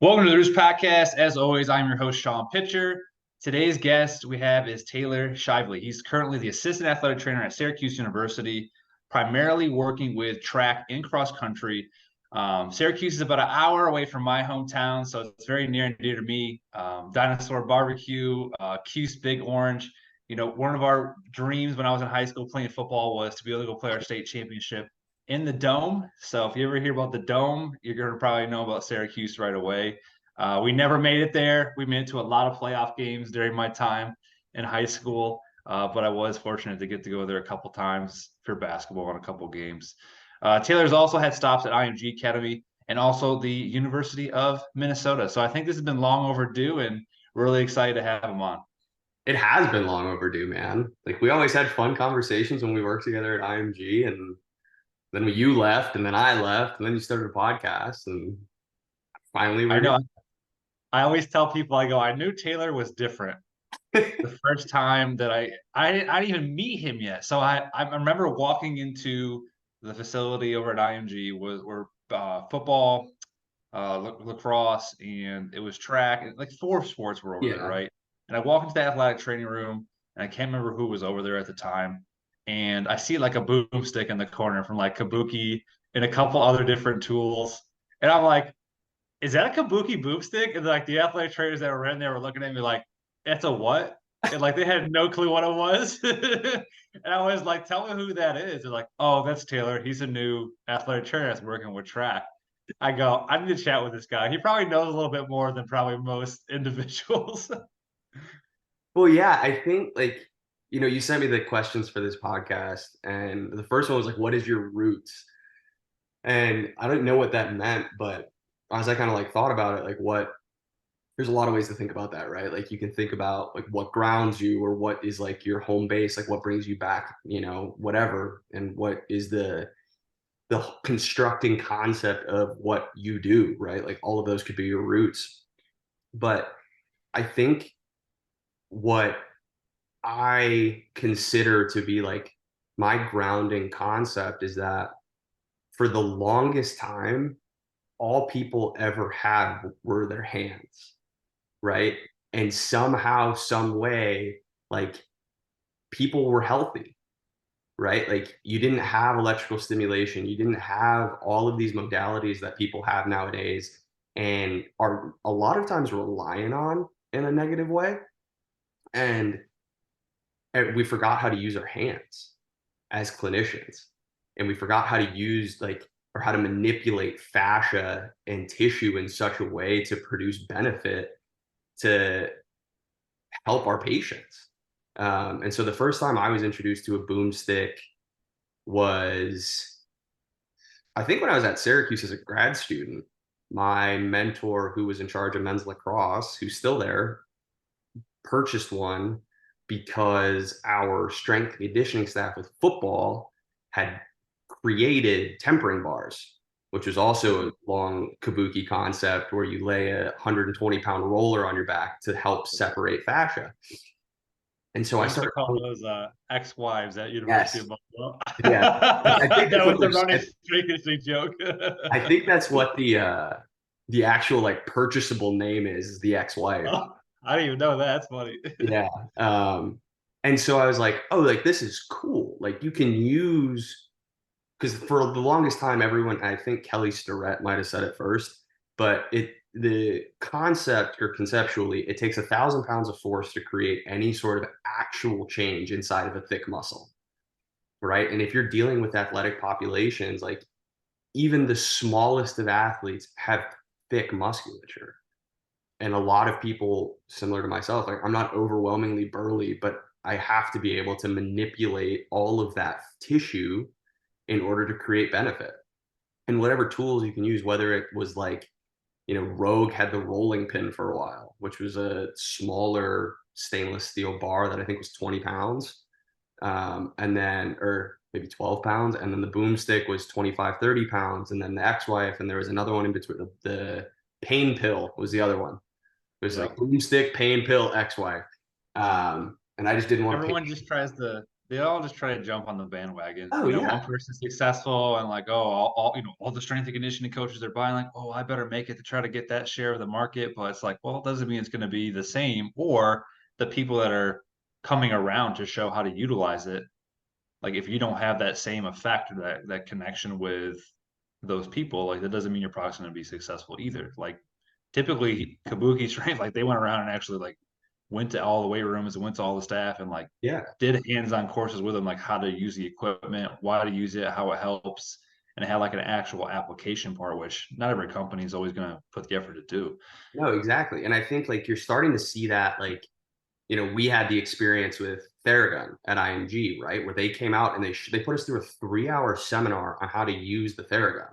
Welcome to the Roost Podcast. As always, I'm your host, Sean Pitcher. Today's guest we have is Taylor Shively. He's currently the assistant athletic trainer at Syracuse University, primarily working with track and cross country. Syracuse is about an hour away from my hometown, so it's very near and dear to me. Dinosaur barbecue, Cuse Big Orange. You know, one of our dreams when I was in high school playing football was to be able to go play our state championship in the Dome. So if you ever hear about the Dome, you're going to probably know about Syracuse right away. We never made it there. We made it to a lot of playoff games during my time in high school, but I was fortunate to get to go there a couple times for basketball and a couple games. Taylor's also had stops at IMG Academy and also the University of Minnesota. So I think this has been long overdue, and we're really excited to have him on. It has been long overdue, man. Like we always had fun conversations when we worked together at IMG, and then you left, and then I left, and then you started a podcast, and finally I we're know. I always tell people, I go, I knew Taylor was different the first time that I didn't even meet him yet. So I remember walking into the facility over at IMG were football, lacrosse, and it was track. Like four sports were over there, yeah, right? And I walk into the athletic training room, and I can't remember who was over there at the time. And I see like a boomstick in the corner from like Kabuki and a couple other different tools. And I'm like, is that a Kabuki boomstick? And like the athletic trainers that were in there were looking at me like, that's a what? And like they had no clue what it was. And I was like, tell me who that is. They're like, oh, that's Taylor. He's a new athletic trainer that's working with track. I go, I need to chat with this guy. He probably knows a little bit more than probably most individuals. well, yeah. I think you sent me the questions for this podcast, and the first one was like, "What is your roots?" And I didn't know what that meant, but as I kind of like thought about it, like what there's a lot of ways to think about that, right? Like you can think about like what grounds you or what is like your home base, like what brings you back, whatever, and what is the constructing concept of what you do, right? Like all of those could be your roots. But I think what I consider to be like my grounding concept is that for the longest time, all people ever had were their hands, right? And somehow, some way, like people were healthy, right? Like you didn't have electrical stimulation, you didn't have all of these modalities that people have nowadays and are a lot of times relying on in a negative way. And we forgot how to use our hands as clinicians. And we forgot how to use or how to manipulate fascia and tissue in such a way to produce benefit to help our patients. And so the first time I was introduced to a boomstick was, I think, when I was at Syracuse as a grad student. My mentor, who was in charge of men's lacrosse, who's still there, purchased one because our strength conditioning staff with football had created tempering bars, which was also a long kabuki concept where you lay a 120-pound roller on your back to help separate fascia. And so I I used to started. call those ex-wives at University Yes, of Buffalo. yeah. I think That that's was what the they're. running frequency joke. I think that's what the actual like purchasable name is the ex-wife. Oh, I didn't even know that. That's funny. Yeah. And so I was like, oh, like this is cool. Like you can use, because for the longest time, everyone, I think Kelly Starrett might have said it first, but the concept or conceptually, it takes 1,000 pounds of force to create any sort of actual change inside of a thick muscle, right? And if you're dealing with athletic populations, like even the smallest of athletes have thick musculature. And a lot of people, similar to myself, like I'm not overwhelmingly burly, but I have to be able to manipulate all of that tissue in order to create benefit. And whatever tools you can use, whether it was like, Rogue had the rolling pin for a while, which was a smaller stainless steel bar that I think was 20 pounds. And then, or maybe 12 pounds. And then the boomstick was 25, 30 pounds. And then the ex-wife, and there was another one in between. The pain pill was the other one. It was like Yep. boomstick, pain pill, ex-wife. And I just didn't want to pay. Everyone just tries to they all just try to jump on the bandwagon. Oh You know, one yeah. person's successful and like, oh, all you know, all the strength and conditioning coaches are buying, like, oh, I better make it to try to get that share of the market. But it's like, well, it doesn't mean it's going to be the same. Or the people that are coming around to show how to utilize it, like if you don't have that same effect or that connection with those people, like that doesn't mean your product's going to be successful either. Like typically Kabuki strength, like they went around and actually like went to all the weight rooms and went to all the staff and like Yeah. did hands-on courses with them, like how to use the equipment, why to use it, how it helps, and it had like an actual application part, which not every company is always going to put the effort to do. No, exactly. And I think like you're starting to see that like, we had the experience with Theragun at IMG, right? Where they came out and they put us through a 3-hour seminar on how to use the Theragun,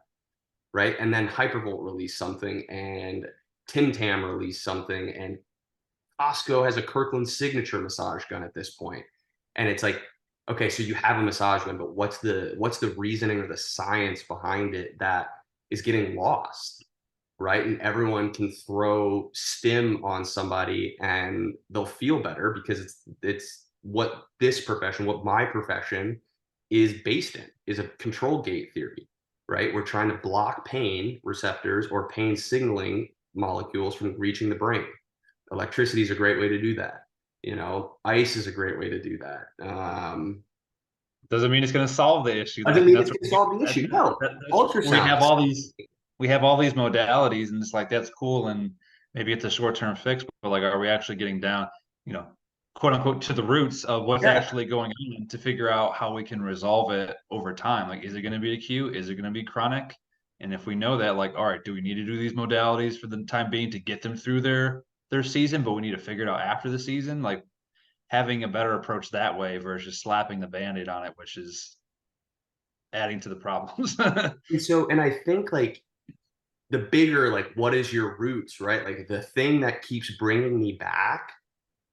right? And then Hypervolt released something and Tim Tam released something and Costco has a Kirkland signature massage gun at this point. And it's like, okay, so you have a massage gun, but what's the reasoning or the science behind it that is getting lost? Right? And everyone can throw stim on somebody and they'll feel better because it's what this profession, what my profession is based in, is a control gate theory, right? We're trying to block pain receptors or pain signaling molecules from reaching the brain. Electricity is a great way to do that. Ice is a great way to do that. Doesn't mean it's going to solve the issue. Doesn't Like mean that's it's what going to solve the issue. No, that's where ultrasounds. we have all these modalities, and it's like that's cool, and maybe it's a short term fix, but like, are we actually getting down, you know, quote unquote, to the roots of what's Yeah, actually going on to figure out how we can resolve it over time? Like, is it going to be acute? Is it going to be chronic? And if we know that, like, all right, do we need to do these modalities for the time being to get them through their season, but we need to figure it out after the season? Like having a better approach that way versus slapping the band-aid on it, which is adding to the problems. and I think like the bigger like what is your roots, right? Like the thing that keeps bringing me back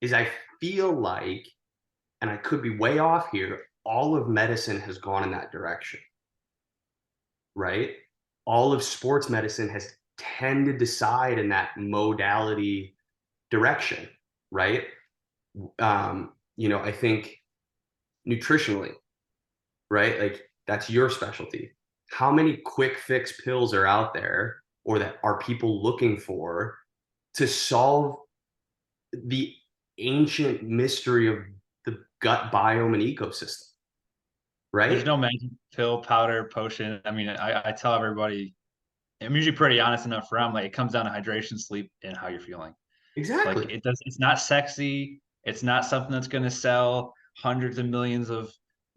is I feel like, and I could be way off here, all of medicine has gone in that direction, right? All of sports medicine has tended to side in that modality direction, right? I think nutritionally, right? Like that's your specialty. How many quick fix pills are out there or that are people looking for to solve the ancient mystery of the gut biome and ecosystem, There's right? no magic pill, powder, potion. I mean, I tell everybody, I'm usually pretty honest enough for them. Like it comes down to hydration, sleep, and how you're feeling. Like Exactly. it's not sexy. It's not something that's going to sell hundreds of millions of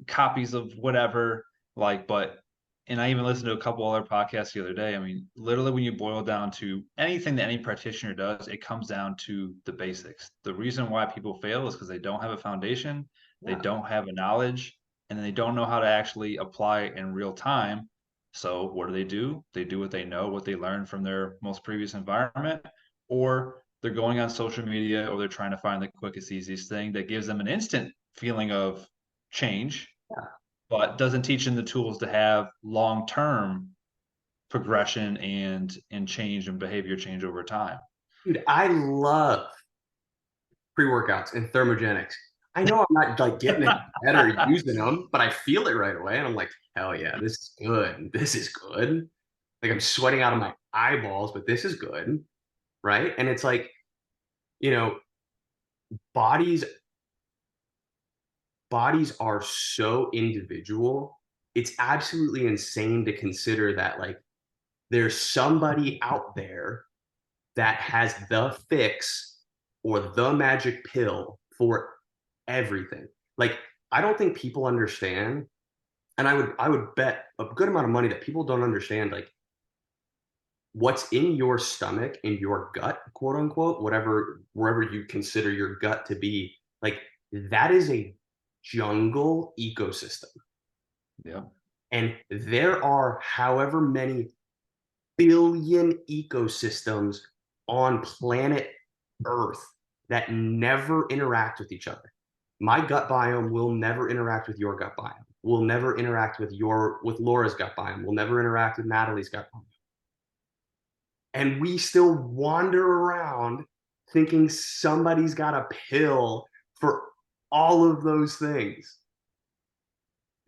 copies of whatever. Like, but, and I even listened to a couple other podcasts the other day. I mean, literally, when you boil down to anything that any practitioner does, it comes down to the basics. The reason why people fail is because they don't have a foundation, they Yeah. don't have a knowledge, and then they don't know how to actually apply it in real time. So, what do? They do what they know, what they learned from their most previous environment, or they're going on social media or they're trying to find the quickest, easiest thing that gives them an instant feeling of change, but doesn't teach them the tools to have long-term progression and change and behavior change over time. Dude, I love pre-workouts and thermogenics. I know I'm not like getting it better using them, but I feel it right away. And I'm like, hell yeah, this is good. This is good. Like I'm sweating out of my eyeballs, but this is good. Right. And it's like, you know, bodies bodies are so individual. It's absolutely insane to consider that like there's somebody out there that has the fix or the magic pill for everything. Like I don't think people understand, and I would bet a good amount of money that people don't understand like what's in your stomach, in your gut, quote unquote, whatever wherever you consider your gut to be, like that is a jungle ecosystem. Yeah. And there are however many billion ecosystems on planet Earth that never interact with each other. My gut biome will never interact with your gut biome. Will never interact with Laura's gut biome. Will never interact with Natalie's gut biome. And we still wander around thinking somebody's got a pill for all of those things.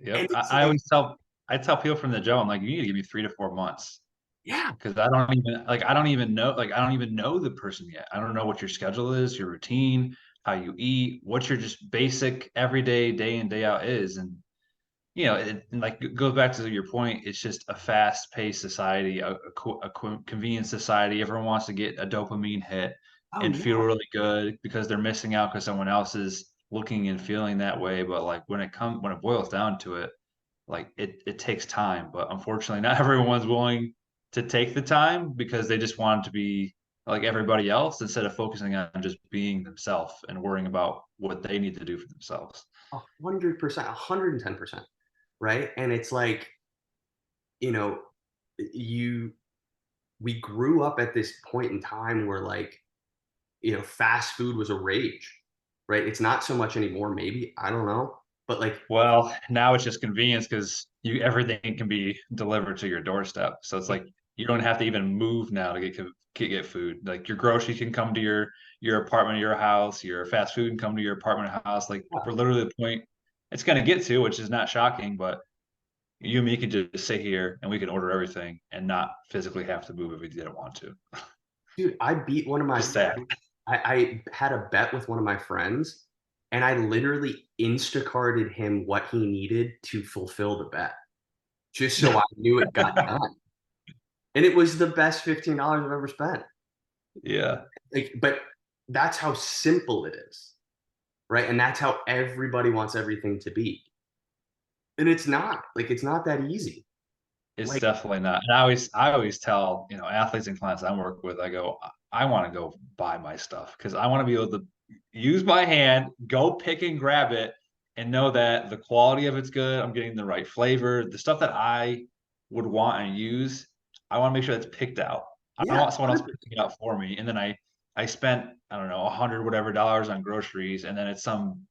Yep. And it's I like, always I tell people from the jump, I'm like, you need to give me 3 to 4 months yeah, because I don't even know the person yet. I don't know what your schedule is, your routine, how you eat, what your just basic everyday day in day out is, and and like it goes back to your point. It's just a fast-paced society, a convenient society. Everyone wants to get a dopamine hit oh and feel yeah, really good because they're missing out because someone else is looking and feeling that way. But like when it boils down to it, like it takes time. But unfortunately, not everyone's willing to take the time because they just want to be like everybody else instead of focusing on just being themselves and worrying about what they need to do for themselves. 100%, 110%, right? And it's like, you know, you we grew up at this point in time where like, fast food was a rage, right? It's not so much anymore, maybe. I don't know. But like, Well, now it's just convenience because you everything can be delivered to your doorstep. So it's like you don't have to even move now to get food. Like your groceries can come to your apartment, your house. Your fast food can come to your apartment, or house. Like yeah, we're literally the point it's going to get to, which is not shocking. But you and me can just sit here and we can order everything and not physically have to move if we didn't want to. dude, I beat one of my Just sad. friends. I had a bet with one of my friends, and I literally Instacarted him what he needed to fulfill the bet, just so I knew it got done. And it was the best $15 I've ever spent. Yeah, Like, but that's how simple it is, right? And that's how everybody wants everything to be. And it's not like it's not that easy. it's Like, definitely not. And I always tell, athletes and clients I work with, I go, I want to go buy my stuff because I want to be able to use my hand, go pick and grab it, and know that the quality of it's good. I'm getting the right flavor, the stuff that I would want and use. I want to make sure that's picked out. I don't yeah, want someone else picking it out for me. And then I spent, I don't know, 100 whatever dollars on groceries, and then it's some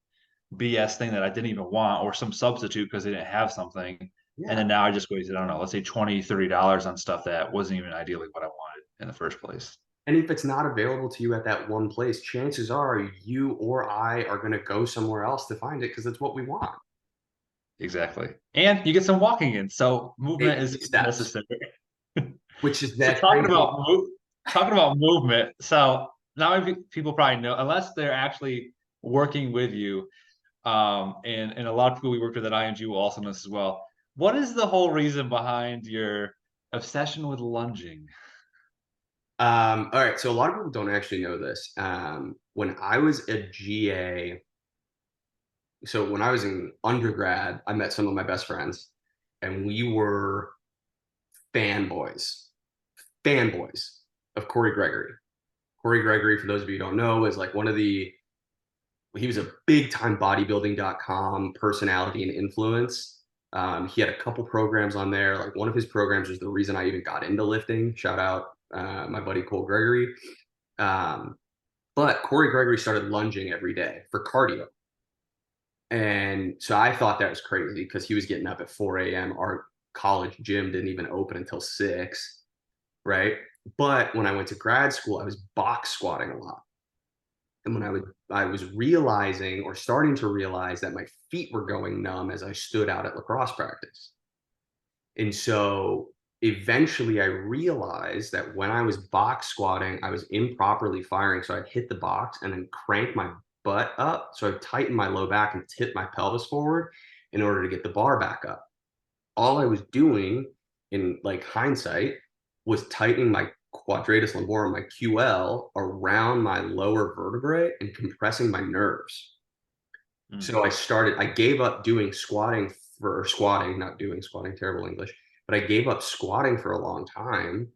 BS thing that I didn't even want or some substitute because they didn't have something. And yeah. then now I just wasted, I don't know, let's say 20, $30 on stuff that wasn't even ideally what I wanted in the first place. And if it's not available to you at that one place, chances are you or I are going to go somewhere else to find it because it's what we want. Exactly. And you get some walking in. So movement Baby is steps, necessary. which is So that crazy. talking about movement. So not many people probably know, unless they're actually working with you. And a lot of people we worked with at ING will also know this as well. What is the whole reason behind your obsession with lunging? All right, so a lot of people don't actually know this. When I was a GA, so when I was in undergrad, I met some of my best friends, and we were fanboys, fanboys of Corey Gregory. Corey Gregory, for those of you who don't know, is like one of the he was a big time bodybuilding.com personality and influence. He had a couple programs on there. Like one of his programs was the reason I even got into lifting. Shout out my buddy Cole Gregory. Um, but Corey Gregory started lunging every day for cardio. And so I thought that was crazy because he was getting up at 4 a.m. Our college gym didn't even open until 6, right? But when I went to grad school, I was box squatting a lot. And when I was realizing or starting to realize that my feet were going numb as I stood out at lacrosse practice. And so eventually I realized that when I was box squatting, I was improperly firing. So I'd hit the box and then crank my butt up. So I'd tighten my low back and tip my pelvis forward in order to get the bar back up. All I was doing in like hindsight was tightening my quadratus lumborum, my QL, around my lower vertebrae and compressing my nerves. Mm. So I gave up doing squatting for or squatting, not doing squatting, terrible English, but I gave up squatting for a long time,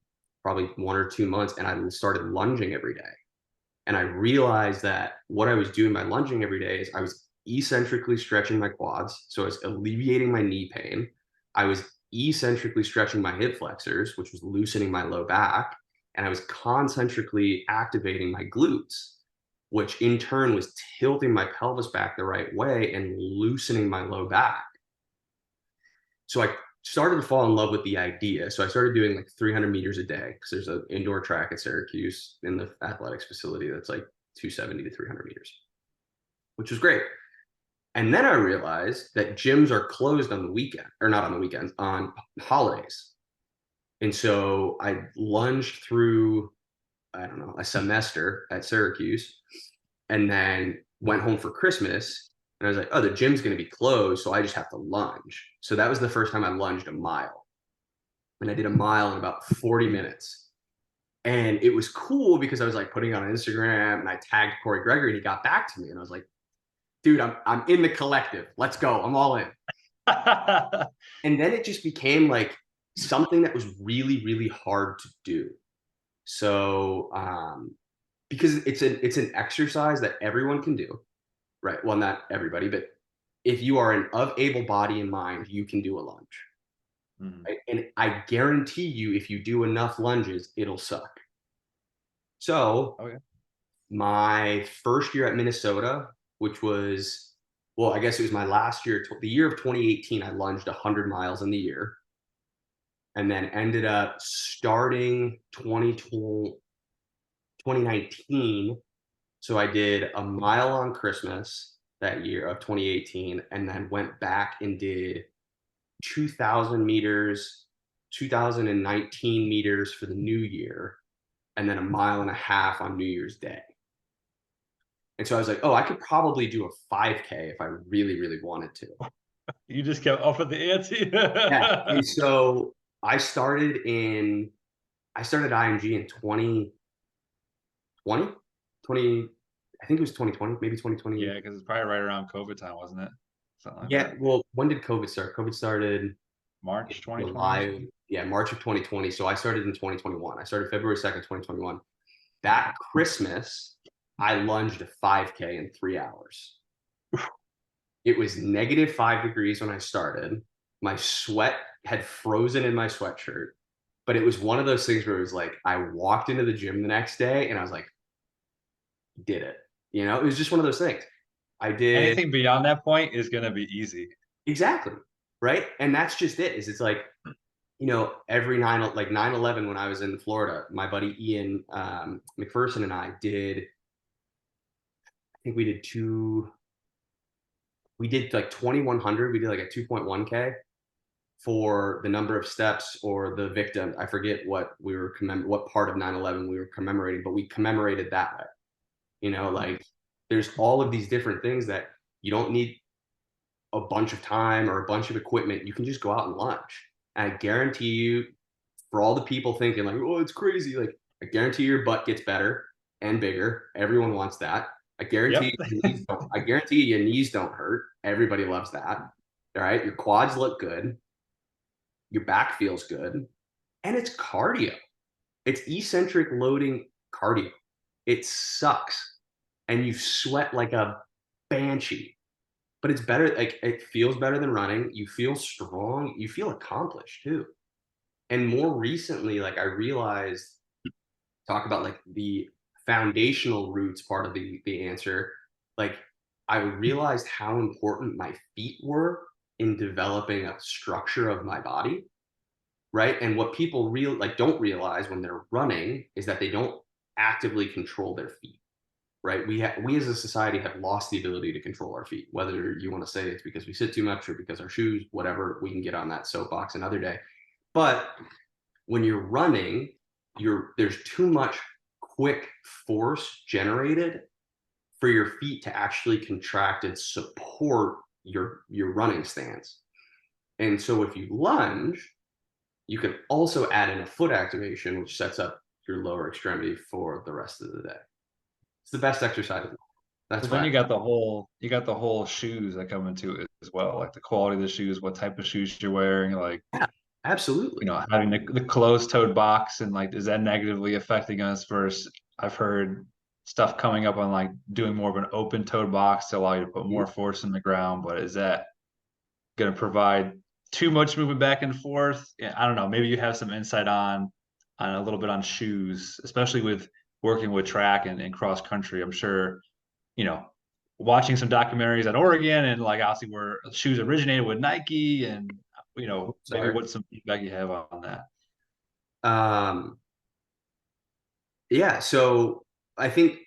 probably 1 or 2 months, and I started lunging every day. And I realized that what I was doing by lunging every day is I was eccentrically stretching my quads. So I was alleviating my knee pain. I was eccentrically stretching my hip flexors, which was loosening my low back. And I was concentrically activating my glutes, which in turn was tilting my pelvis back the right way and loosening my low back. So I started to fall in love with the idea. So I started doing like 300 meters a day because there's an indoor track at Syracuse in the athletics facility that's like 270 to 300 meters, which was great. And then I realized that gyms are closed on the weekend, or not on the weekends, on holidays. And so I lunged through, I don't know, a semester at Syracuse and then went home for Christmas. And I was like, oh, the gym's going to be closed. So I just have to lunge. So that was the first time I lunged a mile. And I did a mile in about 40 minutes. And it was cool because I was like putting it on Instagram and I tagged Corey Gregory and he got back to me. And I was like, dude, I'm in the collective. Let's go. I'm all in. And then it just became like something that was really, really hard to do. So because it's an exercise that everyone can do, right? Well, not everybody, but if you are of able body and mind, you can do a lunge. Mhm. Right? And I guarantee you, if you do enough lunges, it'll suck. So Okay. my first year at Minnesota, which was, well, I guess it was my last year, the year of 2018, I lunged 100 miles in the year and then ended up starting 2019. So I did a mile on Christmas that year of 2018 and then went back and did 2,000 meters, 2019 meters for the new year, and then a mile and a half on New Year's Day. And so I was like, oh, I could probably do a 5K if I really, really wanted to. You just kept upping the ante. Yeah. And so I started IMG in 2020, 20, I think it was 2020, maybe 2020. Yeah, because it's probably right around COVID time, wasn't it? Something like Yeah. that. Well, when did COVID start? COVID started March 2020 or July, something? yeah, March of 2020. So I started in 2021. I started February 2nd, 2021. That Christmas, I lunged a 5K in 3 hours. It was -5 degrees when I started. My sweat had frozen in my sweatshirt, but it was one of those things where it was like I walked into the gym the next day and I was like, did it. It was just one of those things. I did Anything beyond that point is gonna be easy. exactly. Right. And that's just it. Is it's like, every 9/11 when I was in Florida, my buddy Ian McPherson and I did, I think we did like 2100. We did like a 2.1K for the number of steps or the victim. I forget what part of 9/11 we were commemorating, but we commemorated that way. Like there's all of these different things that you don't need a bunch of time or a bunch of equipment. You can just go out and lunch. And I guarantee you, for all the people thinking like, oh, it's crazy, like I guarantee your butt gets better and bigger. Everyone wants that. Yep. I guarantee your knees don't hurt. Everybody loves that. All right. Your quads look good. Your back feels good. And it's cardio. It's eccentric loading cardio. It sucks. And you sweat like a banshee. But it's better, like it feels better than running. You feel strong. You feel accomplished too. And more recently, like I realized, talk about like the foundational roots part of the answer. Like I realized how important my feet were in developing a structure of my body, right? And what people don't realize when they're running is that they don't actively control their feet, right? We as a society have lost the ability to control our feet. Whether you want to say it's because we sit too much or because our shoes, whatever, we can get on that soapbox another day. But when you're running, there's too much quick force generated for your feet to actually contract and support your running stance. And so if you lunge, you can also add in a foot activation, which sets up your lower extremity for the rest of the day. It's the best exercise. Well, That's then why. you got the whole shoes that come into it as well, like the quality of the shoes, what type of shoes you're wearing, like Yeah, absolutely. having the closed-toed box and like is that negatively affecting us versus I've heard stuff coming up on like doing more of an open-toed box to allow you to put more force in the ground, but is that going to provide too much movement back and forth? Yeah, I don't know. Maybe you have some insight on a little bit on shoes, especially with working with track and cross country. I'm sure, you know, watching some documentaries at Oregon and like obviously where shoes originated with Nike and maybe Sorry. what's some feedback you have on that. Um, yeah. So I think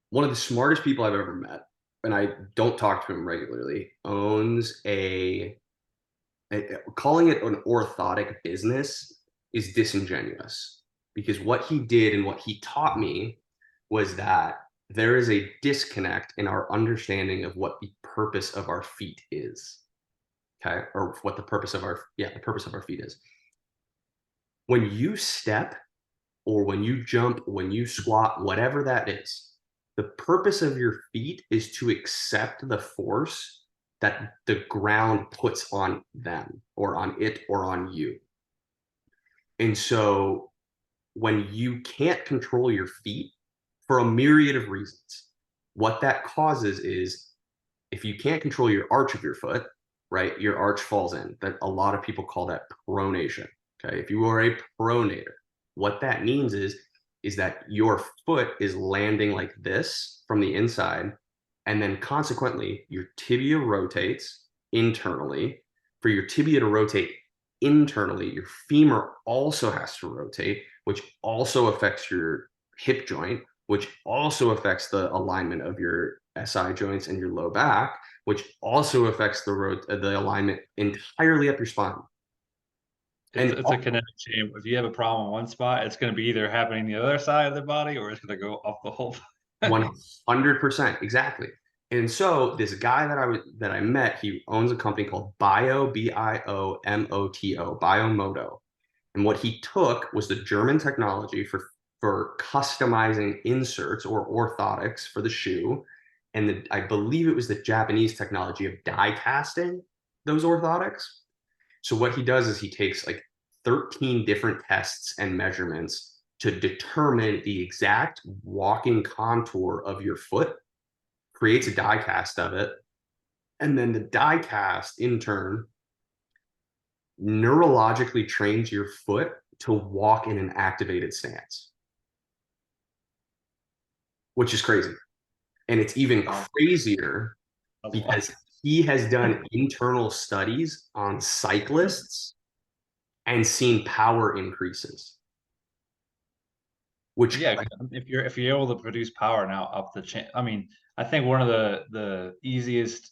one of the smartest people I've ever met. and I don't talk to him regularly, owns calling it an orthotic business is disingenuous, because what he did and what he taught me was that there is a disconnect in our understanding of what the purpose of our feet is. Okay. Or what the purpose of the purpose of our feet is. When you step, or when you jump, when you squat, whatever that is, the purpose of your feet is to accept the force that the ground puts on them, or on it, or on you. And so when you can't control your feet for a myriad of reasons, what that causes is, if you can't control your arch of your foot, right, your arch falls in. That a lot of people call that pronation. Okay. If you are a pronator, what that means is that your foot is landing like this from the inside, and then consequently your tibia rotates internally. For your tibia to rotate internally, your femur also has to rotate, which also affects your hip joint, which also affects the alignment of your SI joints and your low back, which also affects the alignment entirely up your spine. It's And it's a kinetic chain. If you have a problem in one spot, it's going to be either happening the other side of the body, or it's going to go up the whole body. 100%, exactly. And so this guy that I met, he owns a company called Biomoto, Biomoto. And what he took was the German technology for customizing inserts or orthotics for the shoe. And I believe it was the Japanese technology of die casting those orthotics. So what he does is he takes like 13 different tests and measurements to determine the exact walking contour of your foot, creates a die cast of it, and then the die cast in turn neurologically trains your foot to walk in an activated stance, which is crazy. And it's even crazier because he has done internal studies on cyclists and seen power increases. Which, Yeah, if you're able to produce power now up the chain, I mean, I think one of the easiest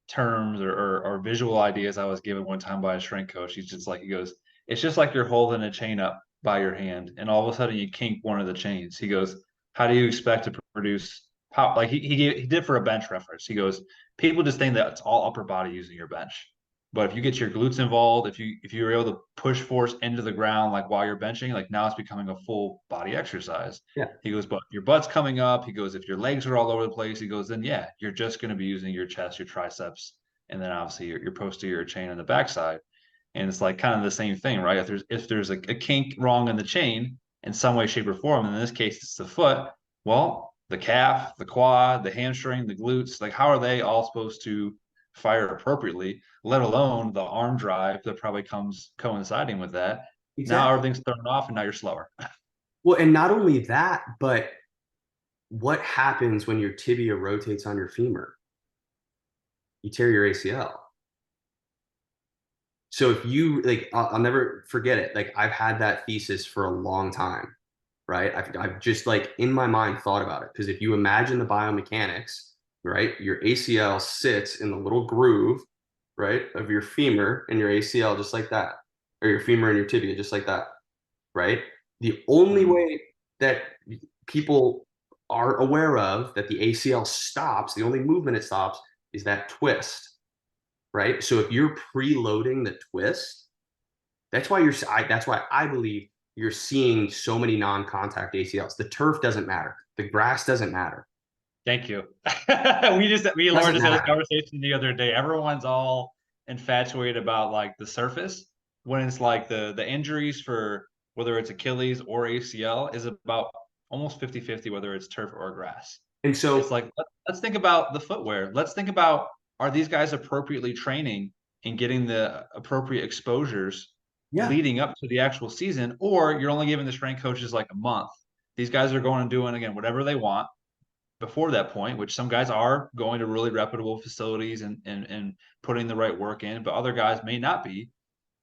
terms or visual ideas I was given one time by a strength coach, he goes, it's just like you're holding a chain up by your hand, and all of a sudden you kink one of the chains. He goes, how do you expect to produce power? Like he did for a bench reference. He goes, people just think that it's all upper body using your bench. But if you get your glutes involved, if you're able to push force into the ground like while you're benching, like now it's becoming a full body exercise. yeah, He goes, but your butt's coming up. He goes, if your legs are all over the place, he goes, then yeah, you're just going to be using your chest, your triceps, and then obviously your posterior chain on the backside. And it's like kind of the same thing, right? If there's a kink wrong in the chain in some way, shape, or form, and in this case it's the foot, well, the calf, the quad, the hamstring, the glutes, like how are they all supposed to fire appropriately, let alone the arm drive that probably comes coinciding with that. Now exactly. everything's thrown off and now you're slower. Well, and not only that, but what happens when your tibia rotates on your femur? You tear your ACL. So if you like, I'll never forget it. Like I've had that thesis for a long time, right? I've just like in my mind thought about it, because if you imagine the biomechanics, right, your ACL sits in the little groove, right, of your femur and your ACL, just like that, or your femur and your tibia, just like that, right? The only Mhm. way that people are aware of that the ACL stops, the only movement it stops, is that twist, right? So if you're preloading the twist, that's why I believe you're seeing so many non-contact ACLs. The turf doesn't matter. The grass doesn't matter. Thank you. Me and Laura Doesn't just had this matter. conversation the other day. Everyone's all infatuated about like the surface when it's like the injuries for whether it's Achilles or ACL is about almost 50-50 whether it's turf or grass. And It's so, like let's think about the footwear. Let's think about, are these guys appropriately training and getting the appropriate exposures yeah, leading up to the actual season, or you're only giving the strength coaches like a month. These guys are going and doing again whatever they want before that point, which some guys are going to really reputable facilities and putting the right work in, but other guys may not be.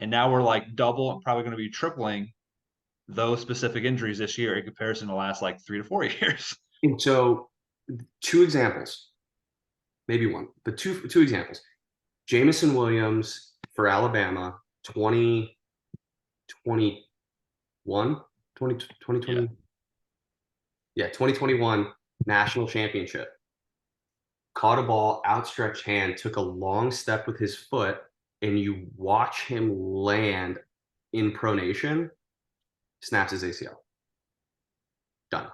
And now we're like double and probably going to be tripling those specific injuries this year in comparison to the last like 3 to 4 years. and so two examples. maybe one, but two examples. Jamison Williams for Alabama, 2021, 2020, Yeah. yeah, 2021 national championship. Caught a ball, outstretched hand, took a long step with his foot, and you watch him land in pronation, snaps his ACL. Done.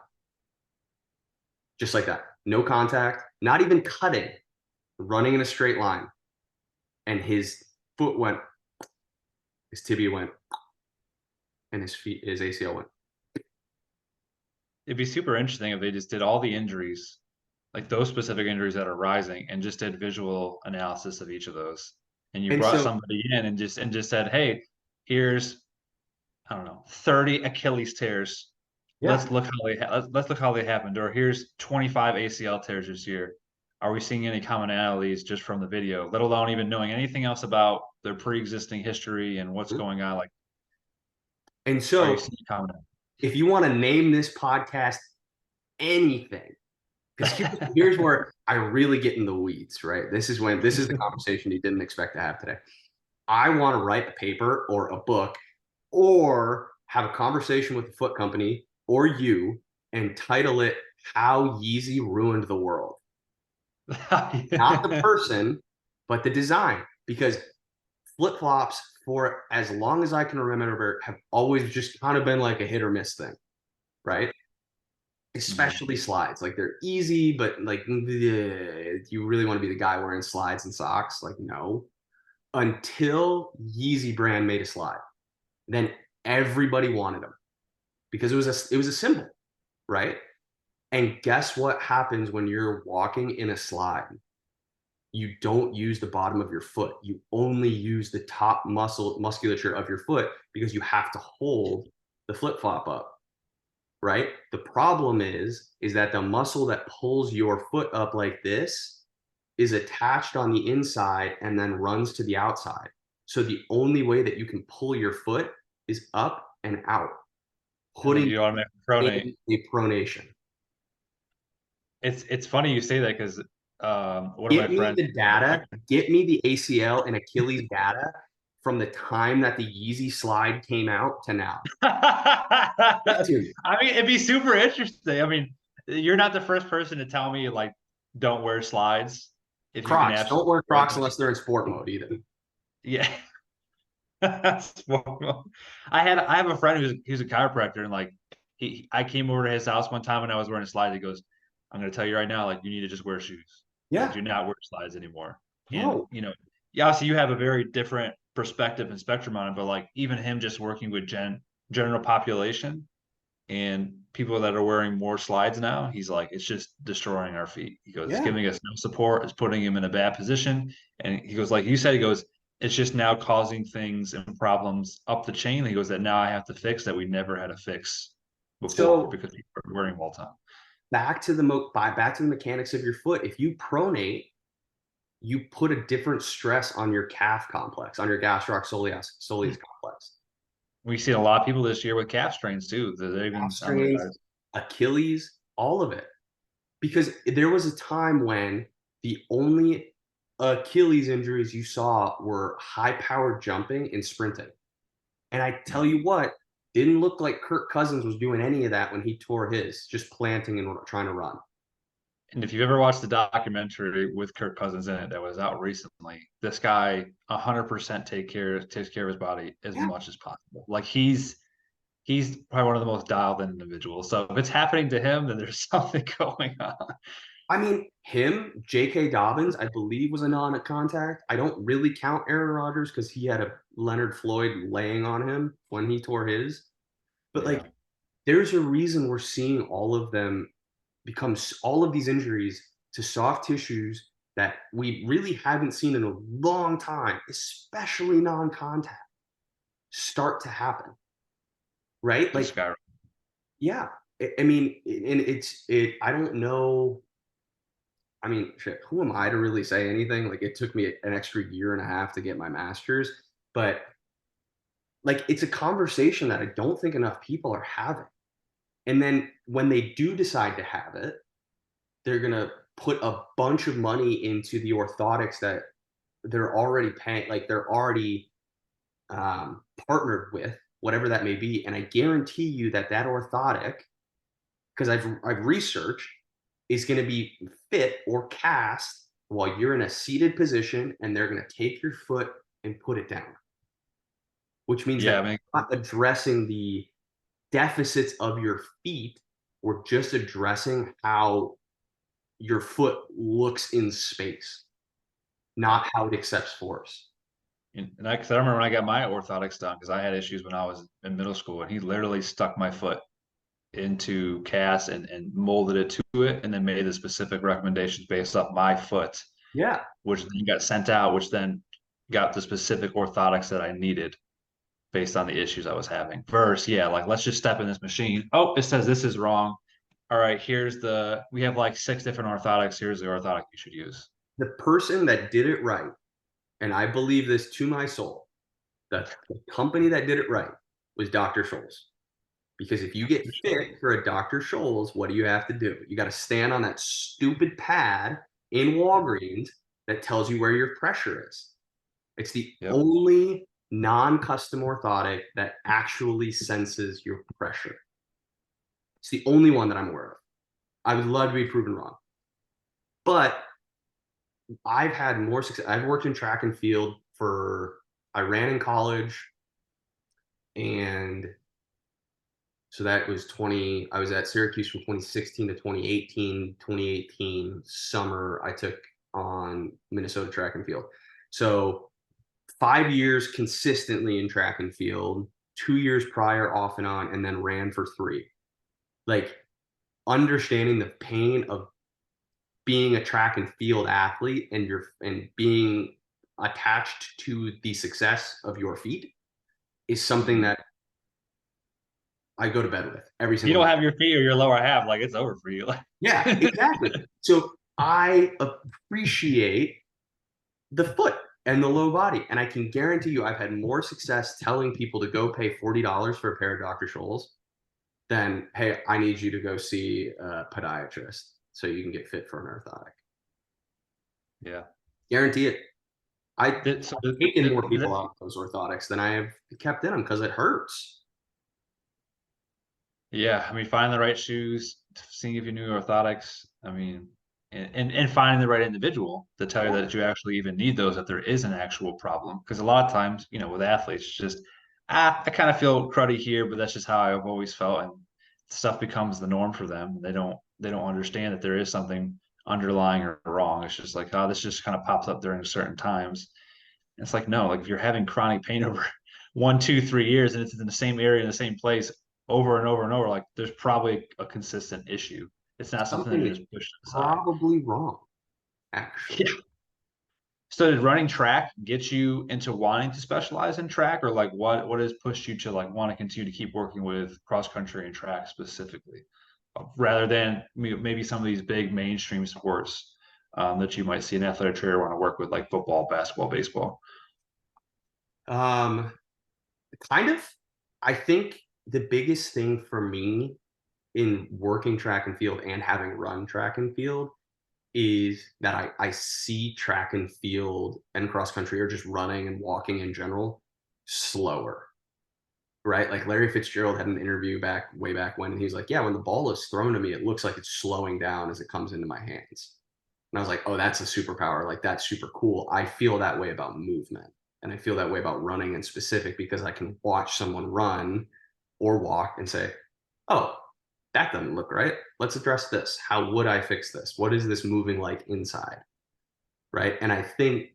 Just like that. No contact, not even cutting, running in a straight line. And his foot went, his tibia went, and his ACL went. It'd be super interesting if they just did all the injuries, like those specific injuries that are rising, and just did visual analysis of each of those. And you And brought so, somebody in and just said, hey, here's, I don't know, 30 Achilles tears. yeah. Let's look how they happened. Or here's 25 ACL tears this year. Are we seeing any commonalities just from the video, let alone even knowing anything else about their pre-existing history and what's going on? Like, And are you so, seeing commonalities? if you want to name this podcast anything, because here's where I really get in the weeds, right? This is the conversation you didn't expect to have today. I want to write a paper or a book or have a conversation with the foot company or you and title it How Yeezy Ruined the World. Not the person, but the design. Because flip flops, for as long as I can remember, have always just kind of been like a hit or miss thing, right? Mhm. Especially slides. Like they're easy, but like, you really want to be the guy wearing slides and socks? Like, no. Until Yeezy brand made a slide, then everybody wanted them because it was a symbol, right? And guess what happens when you're walking in a slide? You don't use the bottom of your foot. You only use the top musculature of your foot because you have to hold the flip flop up, right? The problem is that the muscle that pulls your foot up like this is attached on the inside and then runs to the outside. So the only way that you can pull your foot is up and out, And then putting you automatically pronate. in a pronation. It's funny you say that because one of my Get me friends, the data, get me the ACL and Achilles data from the time that the Yeezy slide came out to now. I To me. mean, it'd be super interesting. I mean, you're not the first person to tell me like don't wear slides if you can Crocs. Don't absolutely wear wear Crocs them. unless they're in sport mode either. Yeah. I have a friend who's a chiropractor and like I came over to his house one time when I was wearing a slide. He goes, I'm gonna tell you right now, like you need to just wear shoes. Like Yeah. do not wear slides anymore. And No. you know, yeah, obviously you have a very different perspective and spectrum on it, but like even him just working with general population and people that are wearing more slides now, he's like, it's just destroying our feet. He goes, it's Yeah. giving us no support, it's putting him in a bad position. And he goes, like you said, he goes, it's just now causing things and problems up the chain. He goes, that now I have to fix that we never had to fix before So because people are wearing them all the time. back to the mechanics of your foot. If you pronate, you put a different stress on your calf complex, on your gastroc soleus complex. We've seen a lot of people this year with calf strains too. They're Calf even on the strains, rise. Achilles, all of it. Because there was a time when the only Achilles injuries you saw were high powered jumping and sprinting. And I tell you what, didn't look like Kirk Cousins was doing any of that when he tore his, just planting and trying to run. And if you've ever watched the documentary with Kirk Cousins in it that was out recently, this guy 100% takes care of his body as Yeah. much as possible. Like he's probably one of the most dialed in individuals. So if it's happening to him, then there's something going on. I mean, him, J.K. Dobbins, I believe was a non-contact. I don't really count Aaron Rodgers because he had a Leonard Floyd laying on him when he tore his. But Yeah. like, there's a reason we're seeing all of them become all of these injuries to soft tissues that we really haven't seen in a long time, especially non-contact, start to happen. Right? Just Like, sky. yeah. I mean, and I don't know. I mean, shit, who am I to really say anything? Like, it took me an extra year and a half to get my master's, but like, it's a conversation that I don't think enough people are having. And then when they do decide to have it, they're gonna put a bunch of money into the orthotics that they're already paying, like they're already partnered with, whatever that may be. And I guarantee you that that orthotic, because I've researched, is going to be fit or cast while you're in a seated position, and they're going to take your foot and put it down, which means Yeah, that I mean, you're not addressing the deficits of your feet. We're just addressing how your foot looks in space, yeah. not how it accepts force. And I remember when I got my orthotics done because I had issues when I was in middle school, and he literally stuck my foot into cast and molded it to it, and then made the specific recommendations based off my foot, Yeah. which then got sent out, which then got the specific orthotics that I needed based on the issues I was having. Versus, yeah, like let's just step in this machine. Oh, it says this is wrong. All right, we have like 6 different orthotics. Here's the orthotic you should use. The person that did it right, and I believe this to my soul, the company that did it right was Dr. Scholl's. Because if you get fit for a Dr. Scholl's, what do you have to do? You got to stand on that stupid pad in Yep. Walgreens that tells you where your pressure is. It's the Yep. only non-custom orthotic that actually senses your pressure. It's the only one that I'm aware of. I would love to be proven wrong. But I've had more success. I've worked in track and field I ran in college, and so that was I was at Syracuse from 2016 to 2018. 2018 summer, I took on Minnesota track and field. So 5 years consistently in track and field, 2 years prior off and on, and then ran for 3. Like, understanding the pain of being a track and field athlete and being attached to the success of your feet is something Mhm. that I go to bed with every You single don't night. have your feet or your lower half, like it's over for you. Yeah, exactly. So I appreciate the foot and the low body. And I can guarantee you, I've had more success telling people to go pay $40 for a pair of Dr. Scholl's than, hey, I need you to go see a podiatrist so you can get fit for an orthotic. Yeah. Guarantee it. I've So taken more people out of those orthotics than I have kept in them because it hurts. yeah, I mean, finding the right shoes, seeing if you knew orthotics. I mean, and finding the right individual to tell you Yeah. that you actually even need those, that there is an actual problem. Because a lot of times, with athletes, it's just, I kind of feel cruddy here, but that's just how I've always felt, and stuff becomes the norm for them. They don't understand that there is something underlying or wrong. It's just like, oh, this just kind of pops up during certain times. It's like, no, like if you're having chronic pain over 1, 2, 3 years and it's in the same area in the same place over and over and over, like there's probably a consistent issue. It's not something that Something you is just push aside. probably wrong, Yeah. actually. So did running track get you into wanting to specialize in track, or like what has pushed you to like want to continue to keep working with cross country and track specifically, rather than maybe some of these big mainstream sports that you might see an athletic trainer want to work with, like football, basketball, baseball? Um, Kind of. I think the biggest thing for me in working track and field and having run track and field is that I see track and field and cross country, or just running and walking in general, slower, right? Like Larry Fitzgerald had an interview way back when, and he was like, yeah, when the ball is thrown to me, it looks like it's slowing down as it comes into my hands. And I was like, oh, that's a superpower. Like, that's super cool. I feel that way about movement. And I feel that way about running in specific, because I can watch someone run or walk and say, oh, that doesn't look right. Let's address this. How would I fix this? What is this moving like inside? Right. And I think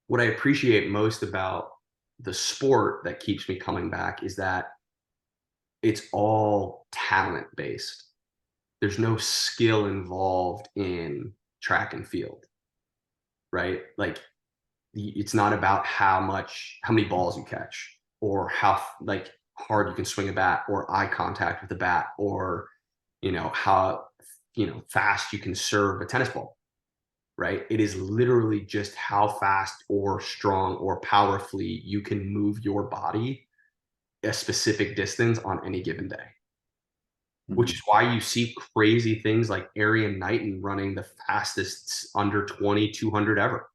what I appreciate most about the sport that keeps me coming back is that it's all talent based. There's no skill involved in track and field, right? Like, it's not about how many balls you catch, or how like hard you can swing a bat, or eye contact with the bat, or how fast you can serve a tennis ball, right? It is literally just how fast or strong or powerfully you can move your body a specific distance on any given day. which Mhm. is why you see crazy things like Arian Knighton running the fastest under 20, 200 ever.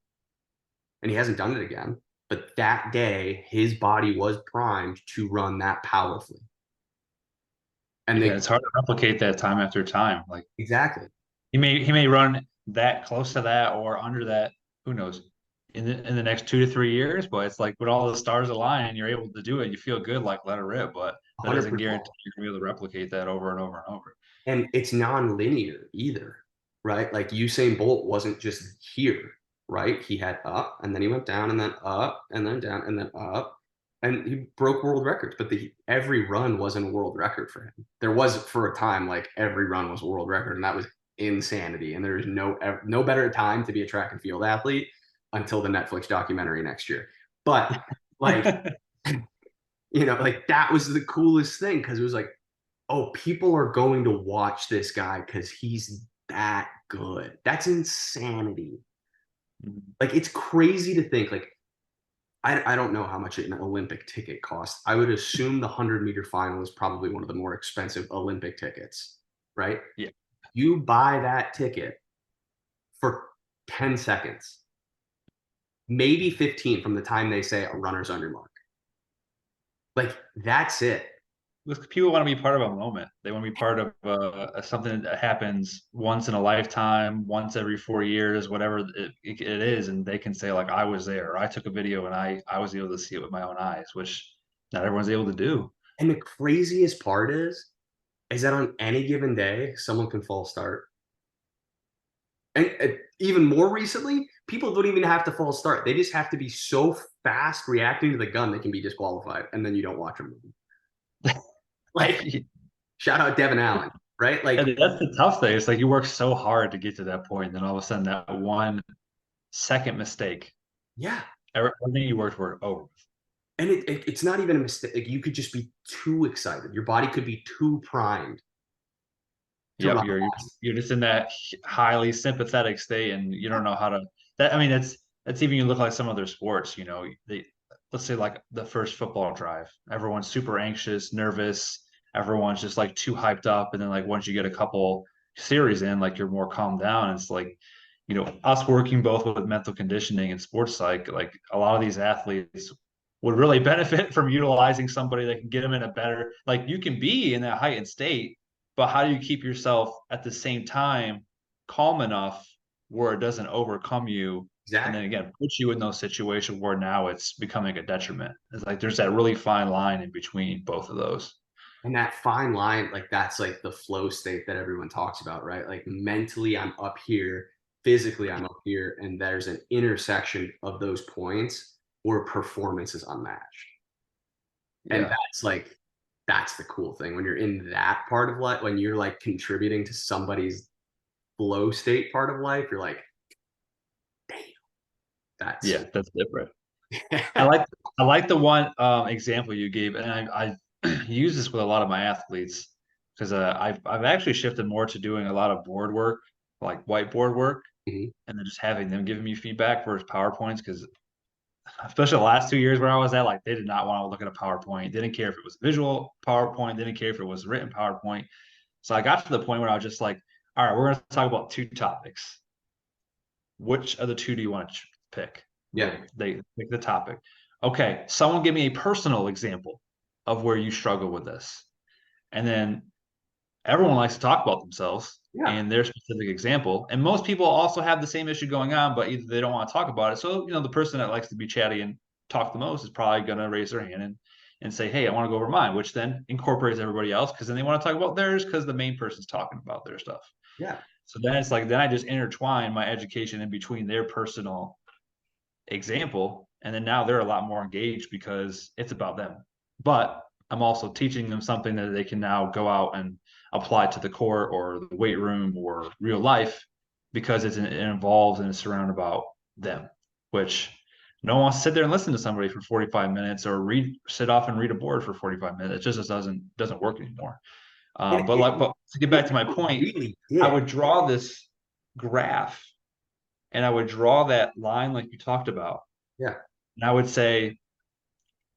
And he hasn't done it again. But that day, his body was primed to run that powerfully. And Yeah, they it's hard to replicate that time after time. Like exactly he may run that close to that or under that. Who knows? In the next 2 to 3 years, but it's like when all the stars align and you're able to do it, you feel good, like let it rip. But that doesn't 100%. guarantee you're gonna be able to replicate that over and over and over. And it's non-linear either, right? Like Usain Bolt wasn't just here, right? He had up and then he went down and then up and then down and then up. And he broke world records, but every run wasn't a world record for him. There was for a time like every run was a world record, and that was insanity. And there's no better time to be a track and field athlete until the Netflix documentary next year. But like, like that was the coolest thing because it was like, oh, people are going to watch this guy because he's that good. That's insanity. Mhm. Like it's crazy to think. Like I don't know how much an Olympic ticket costs. I would assume the 100-meter final is probably one of the more expensive Olympic tickets, right? Yeah. You buy that ticket for 10 seconds, maybe 15 from the time they say a runner's on your mark. Like that's it. Look, people want to be part of a moment. They want to be part of something that happens once in a lifetime, once every 4 years, whatever it is, and they can say like, "I was there," or "I took a video and I was able to see it with my own eyes," which not everyone's able to do. And the craziest part is that on any given day, someone can false start. And even more recently, people don't even have to false start. They just have to be so fast reacting to the gun they can be disqualified, and then you don't watch them. Like, shout out Devin Allen, right? Like, And that's the tough thing. It's like you work so hard to get to that point, and then all of a sudden that 1 second mistake, yeah. everything you worked for over. And it's not even a mistake. Like, you could just be too excited. Your body could be too primed to Yep, run you're fast. you're just in that highly sympathetic state, and you don't know how to. That I mean, that's even you look like some other sports. Let's say like the first football drive, everyone's super anxious, nervous, everyone's just like too hyped up, and then like once you get a couple series in, like you're more calmed down. It's like, us working both with mental conditioning and sports psych, like a lot of these athletes would really benefit from utilizing somebody that can get them in a better. Like you can be in that heightened state, but how do you keep yourself at the same time calm enough where it doesn't overcome you? And then Exactly. again, put you in those situations where now it's becoming a detriment. It's like there's that really fine line in between both of those. And that fine line, like that's like the flow state that everyone talks about, right? Like mentally, I'm up here, physically, I'm up here, and there's an intersection of those points where performance is unmatched. And Yeah. that's the cool thing when you're in that part of life, when you're like contributing to somebody's flow state part of life, you're like, damn, that's Yeah, that's different. I like I like the one example you gave, and I use this with a lot of my athletes because I've actually shifted more to doing a lot of board work, like whiteboard work, Mhm. and then just having them giving me feedback versus PowerPoints because especially the last 2 years where I was at, like they did not want to look at a PowerPoint. They didn't care if it was visual PowerPoint. They didn't care if it was written PowerPoint. So I got to the point where I was just like, all right, we're going to talk about two topics. Which of the two do you want to pick? Yeah, Boom. They pick the topic. Okay, someone give me a personal example of where you struggle with this. And then everyone likes to talk about themselves yeah, and their specific example. And most people also have the same issue going on, but either they don't want to talk about it. So, the person that likes to be chatty and talk the most is probably going to raise their hand and say, hey, I want to go over mine, which then incorporates everybody else because then they want to talk about theirs because the main person's talking about their stuff. yeah. So then it's like, then I just intertwine my education in between their personal example. And then now they're a lot more engaged because it's about them. But I'm also teaching them something that they can now go out and apply to the court or the weight room or real life because it involves and it's surrounded about them, which no one wants to sit there and listen to somebody for 45 minutes or sit off and read a board for 45 minutes. It just doesn't work anymore. And But to get back it to my point, really I did. would draw this graph and I would draw that line like you talked about. Yeah, And I would say,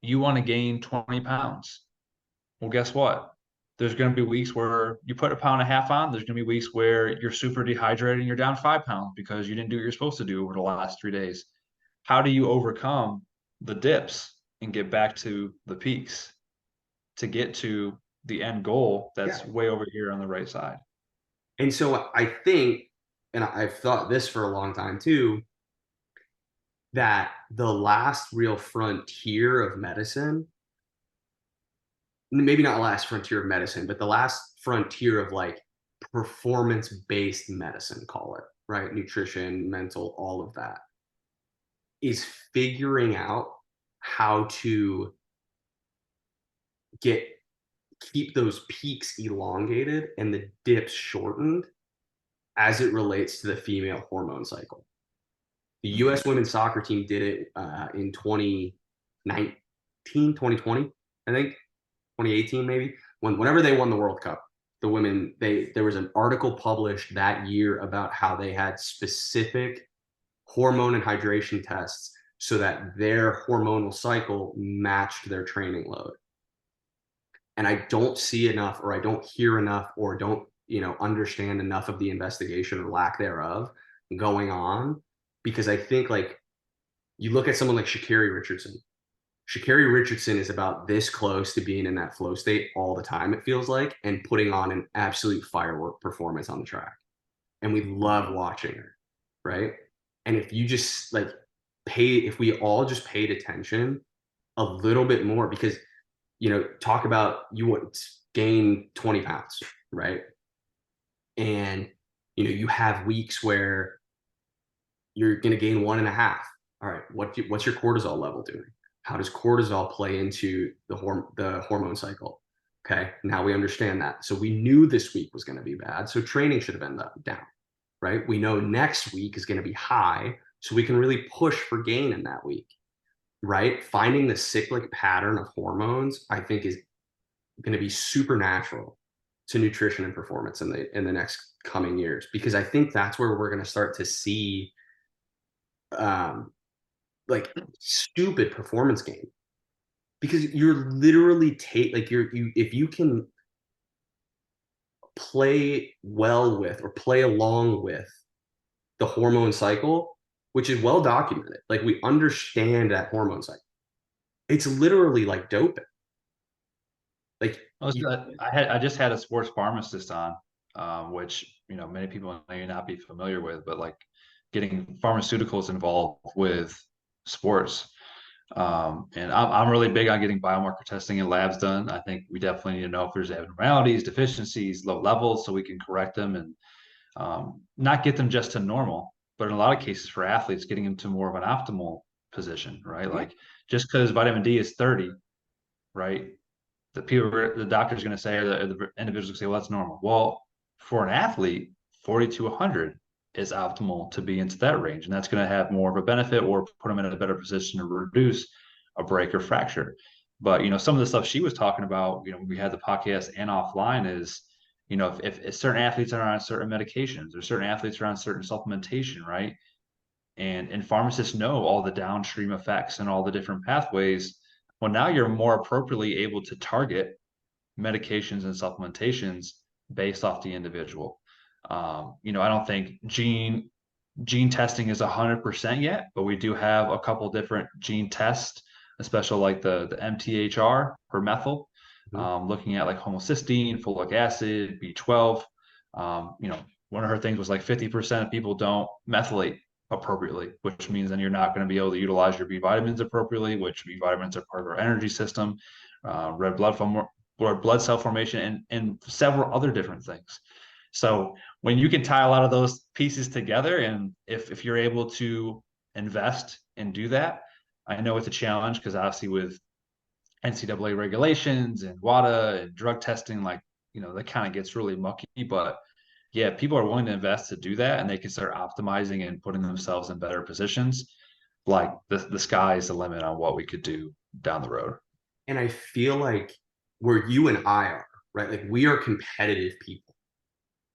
you want to gain 20 pounds. Well, guess what? There's going to be weeks where you put a pound and a half on. There's going to be weeks where you're super dehydrated and you're down 5 pounds because you didn't do what you're supposed to do over the last 3 days. How do you overcome the dips and get back to the peaks to get to the end goal Yeah. that's way over here on the right side? And so I think, and I've thought this for a long time too, that the last real frontier of medicine, maybe not last frontier of medicine, but the last frontier of like performance-based medicine, call it, right? Nutrition, mental, all of that, is figuring out how to get keep those peaks elongated and the dips shortened as it relates to the female hormone cycle. The Mhm. U.S. women's soccer team did it in 2019, 2020, I think, 2018 maybe, whenever they won the World Cup. The women, there was an article published that year about how they had specific hormone and hydration tests so that their hormonal cycle matched their training load. And I don't see enough, or I don't hear enough, or don't, understand enough of the investigation or lack thereof going on, because I think like you look at someone like Sha'Carri Richardson. Sha'Carri Richardson is about this close to being in that flow state all the time, it feels like, and putting on an absolute firework performance on the track. And we love watching her, right? And if you just like if we all just paid attention a little bit more, because, talk about you want to gain 20 pounds, right? And, you have weeks where you're going to gain 1.5. All right, what's your cortisol level doing? How does cortisol play into the hormone cycle? Okay, now we understand that. So we knew this week was going to be bad. So training should have been down, right? We know next week is going to be high. So we can really push for gain in that week, right? Finding the cyclic pattern of hormones, I think, is going to be supernatural to nutrition and performance in the next coming years, because I think that's where we're going to start to see um, like stupid performance gain, because you're literally like you if you can play well with or play along with the hormone cycle, which is well documented, like we understand that hormone cycle, it's literally like doping. Like I just had a sports pharmacist on, which many people may not be familiar with, but like getting pharmaceuticals involved with sports. And I'm really big on getting biomarker testing in labs done. I think we definitely need to know if there's abnormalities, deficiencies, low levels, so we can correct them and not get them just to normal, but in a lot of cases for athletes, getting them to more of an optimal position, right? yeah, Like just because vitamin D is 30, right? The doctor's going to say, or the individual's going to say, well, that's normal. Well, for an athlete, 40 to 100 is optimal to be into that range. And that's going to have more of a benefit or put them in a better position to reduce a break or fracture. But, some of the stuff she was talking about, we had the podcast and offline is, if certain athletes are on certain medications or certain athletes are on certain supplementation, right? And pharmacists know all the downstream effects and all the different pathways. Well, now you're more appropriately able to target medications and supplementations based off the individual. I don't think gene testing is 100% yet, but we do have a couple different gene tests, especially like the MTHR or methyl, mhm. looking at like homocysteine, folic acid, B12. One of her things was like 50% of people don't methylate appropriately, which means then you're not going to be able to utilize your B vitamins appropriately, which B vitamins are part of our energy system, red blood cell formation, and several other different things. So when you can tie a lot of those pieces together, and if you're able to invest and do that, I know it's a challenge because obviously with NCAA regulations and WADA and drug testing, like that kind of gets really mucky. But yeah, people are willing to invest to do that, and they can start optimizing and putting themselves in better positions. Like the sky is the limit on what we could do down the road. And I feel like where you and I are, right? Like we are competitive people,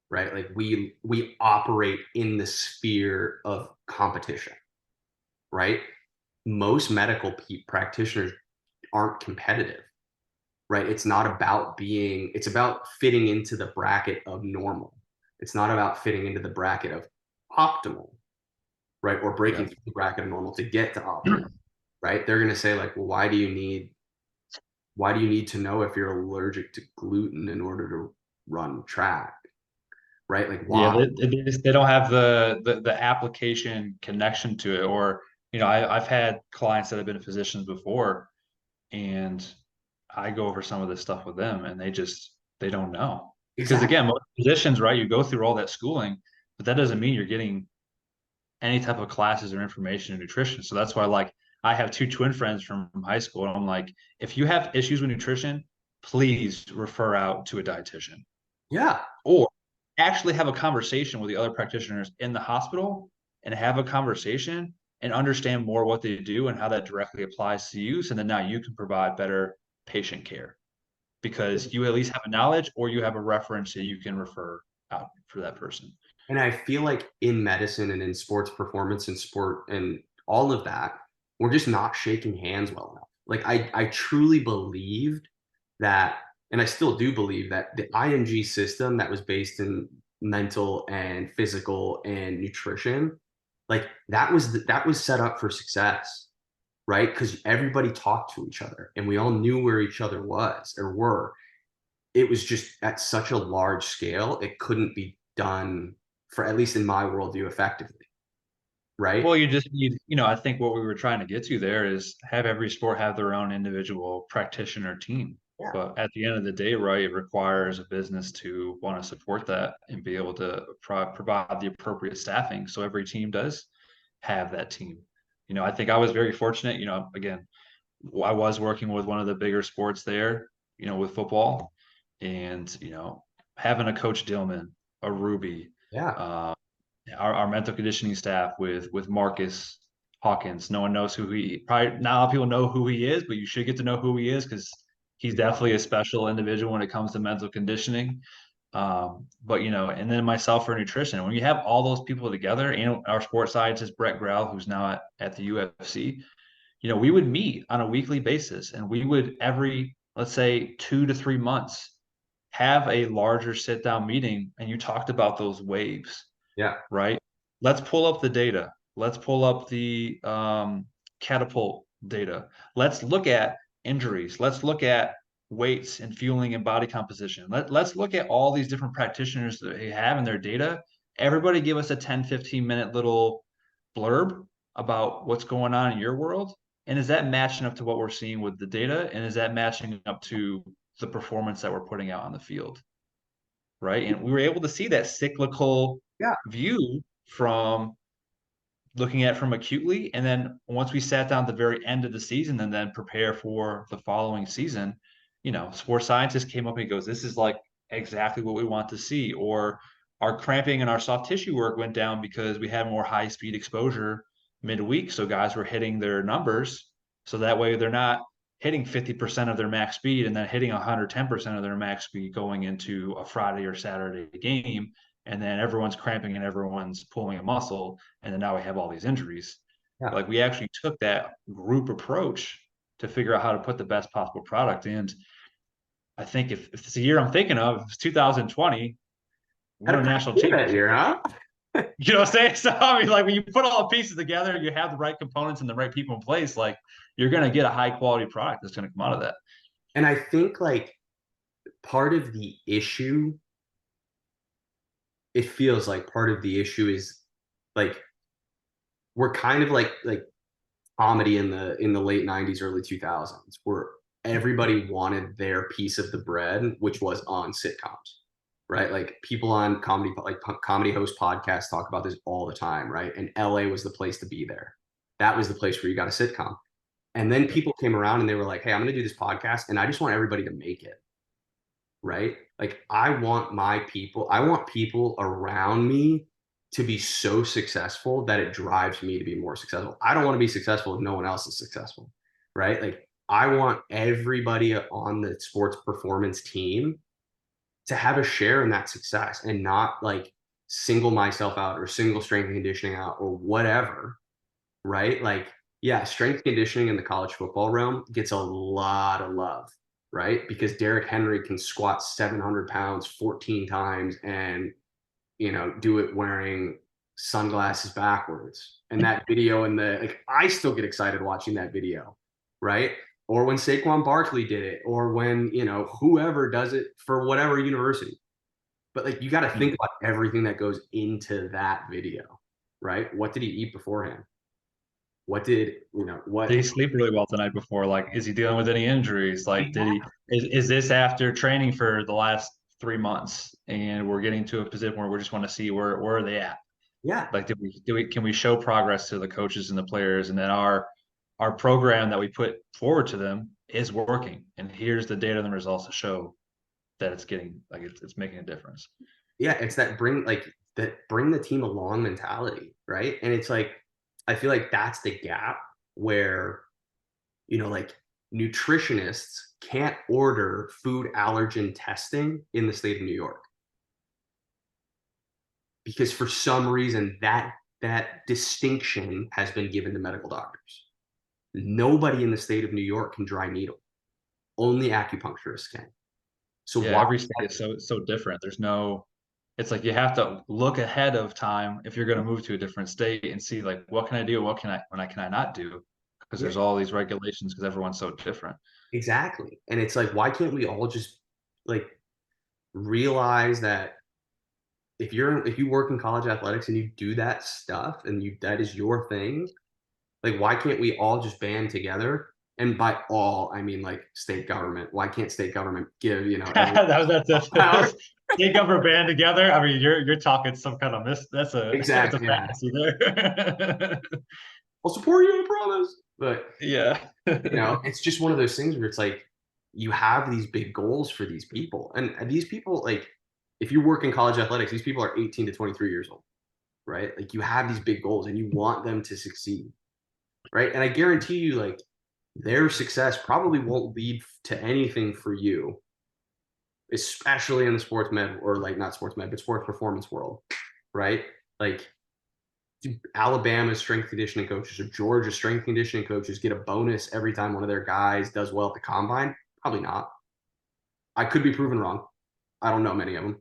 right? Like we operate in the sphere of competition, right? Most medical practitioners aren't competitive. right? It's not about being, it's about fitting into the bracket of normal. It's not about fitting into the bracket of optimal, right? Or Yeah. breaking through the bracket of normal to get to optimal, right? They're going to say like, well, why do you need to know if you're allergic to gluten in order to run track, right? Like Yeah, why? they don't have the application connection to it. Or, I've had clients that have been physicians before, and I go over some of this stuff with them, and they don't know. Because Exactly. again, most physicians, right, you go through all that schooling, but that doesn't mean you're getting any type of classes or information in nutrition. So that's why, like, I have two twin friends from high school, and I'm like, if you have issues with nutrition, please refer out to a dietitian, Yeah. or actually have a conversation with the other practitioners in the hospital, and have a conversation and understand more what they do and how that directly applies to you. So then now you can provide better patient care because you at least have a knowledge, or you have a reference that you can refer out for that person. And I feel like in medicine and in sports performance and sport and all of that, we're just not shaking hands well enough. Like I truly believed that, and I still do believe that the IMG system that was based in mental and physical and nutrition, like that was set up for success, right? Because everybody talked to each other and we all knew where each other was or were. It was just at such a large scale, it couldn't be done for at least in my worldview effectively, right? Well, you just need, I think what we were trying to get to there is have every sport have their own individual practitioner team. Yeah. But at the end of the day, right, it requires a business to want to support that and be able to provide the appropriate staffing. So every team does have that team. I think I was very fortunate, again, I was working with one of the bigger sports there, with football, and, having a coach Dillman, a Ruby, Yeah. uh, our mental conditioning staff with Marcus Hawkins. No one knows who he probably not a lot of people know who he is, but you should get to know who he is because he's definitely a special individual when it comes to mental conditioning. But and then myself for nutrition. When you have all those people together, and our sports scientist Brett Grell, who's now at the UFC, we would meet on a weekly basis, and we would every, let's say, 2 to 3 months have a larger sit down meeting, and you talked about those waves, Yeah. right? Let's pull up the data. Let's pull up the catapult data. Let's look at injuries. Let's look at weights and fueling and body composition. Let's look at all these different practitioners that they have in their data. Everybody give us a 10-15 minute little blurb about what's going on in your world. And is that matching up to what we're seeing with the data? And is that matching up to the performance that we're putting out on the field? Right. And we were able to see that cyclical Yeah. view from looking at it from acutely. And then once we sat down at the very end of the season and then prepare for the following season, sports scientist came up and goes, this is like exactly what we want to see. Or our cramping and our soft tissue work went down because we had more high speed exposure midweek. So guys were hitting their numbers. So that way they're not hitting 50% of their max speed and then hitting 110% of their max speed going into a Friday or Saturday game. And then everyone's cramping and everyone's pulling a muscle, and then now we have all these injuries. Yeah. Like we actually took that group approach to figure out how to put the best possible product. And I think if it's the year I'm thinking of, if it's 2020, Had win a a pretty national good that championship. year, huh? You know what I'm saying? So I mean, like when you put all the pieces together, you have the right components and the right people in place, like you're gonna get a high quality product that's gonna come out of that. And I think like part of the issue, it feels like part of the issue is like we're kind of like comedy in the late 90s, early 2000s, where everybody wanted their piece of the bread, which was on sitcoms, right? Like people on comedy host podcasts talk about this all the time, right? And LA was the place to be there. That was the place where you got a sitcom. And then people came around and they were like, hey, I'm going to do this podcast and I just want everybody to make it, right? Like I want people around me to be so successful that it drives me to be more successful. I don't want to be successful if no one else is successful, right? Like I want everybody on the sports performance team to have a share in that success and not like single myself out or single strength and conditioning out or whatever, right? Like, yeah, strength conditioning in the college football realm gets a lot of love, right? Because Derrick Henry can squat 700 pounds 14 times and, do it wearing sunglasses backwards. And that video and I still get excited watching that video, right? Or when Saquon Barkley did it, or when, whoever does it for whatever university. But like, you got to think about everything that goes into that video, right? What did he eat beforehand? What did, Did what? he sleep really well the night before? Like, is he dealing with any injuries? Like, is this after training for the last 3 months and we're getting to a position where we just want to see where are they at? Yeah. Like, can we show progress to the coaches and the players, and then our program that we put forward to them is working, and here's the data and the results to show that it's getting like it's making a difference. Yeah. It's that bring the team along mentality, right? And it's like, I feel like that's the gap where, like nutritionists can't order food allergen testing in the state of New York because for some reason that distinction has been given to medical doctors. Nobody in the state of New York can dry needle. Only acupuncturists can. So Yeah, why? every state is so different. There's no, it's like you have to look ahead of time if you're going to move to a different state and see like what can I do, what can I not do, because Yeah, there's all these regulations because everyone's so different. exactly. And it's like, why can't we all just like realize that if you work in college athletics and you do that stuff and that is your thing, like why can't we all just band together? And by all, I mean like state government. Why can't state government give, every That's state government band together. I mean, you're talking some kind of miss. That's a exactly, yeah. fantasy there. I'll support you, I promise. But Yeah. it's just one of those things where it's like you have these big goals for these people. And these people, like, if you work in college athletics, these people are 18 to 23 years old, right? Like you have these big goals and you want them to succeed, right? And I guarantee you, like, their success probably won't lead to anything for you, especially in the sports med or like not sports med, but sports performance world, right? Like Alabama's strength conditioning coaches or Georgia's strength conditioning coaches get a bonus every time one of their guys does well at the combine? Probably not. I could be proven wrong. I don't know many of them,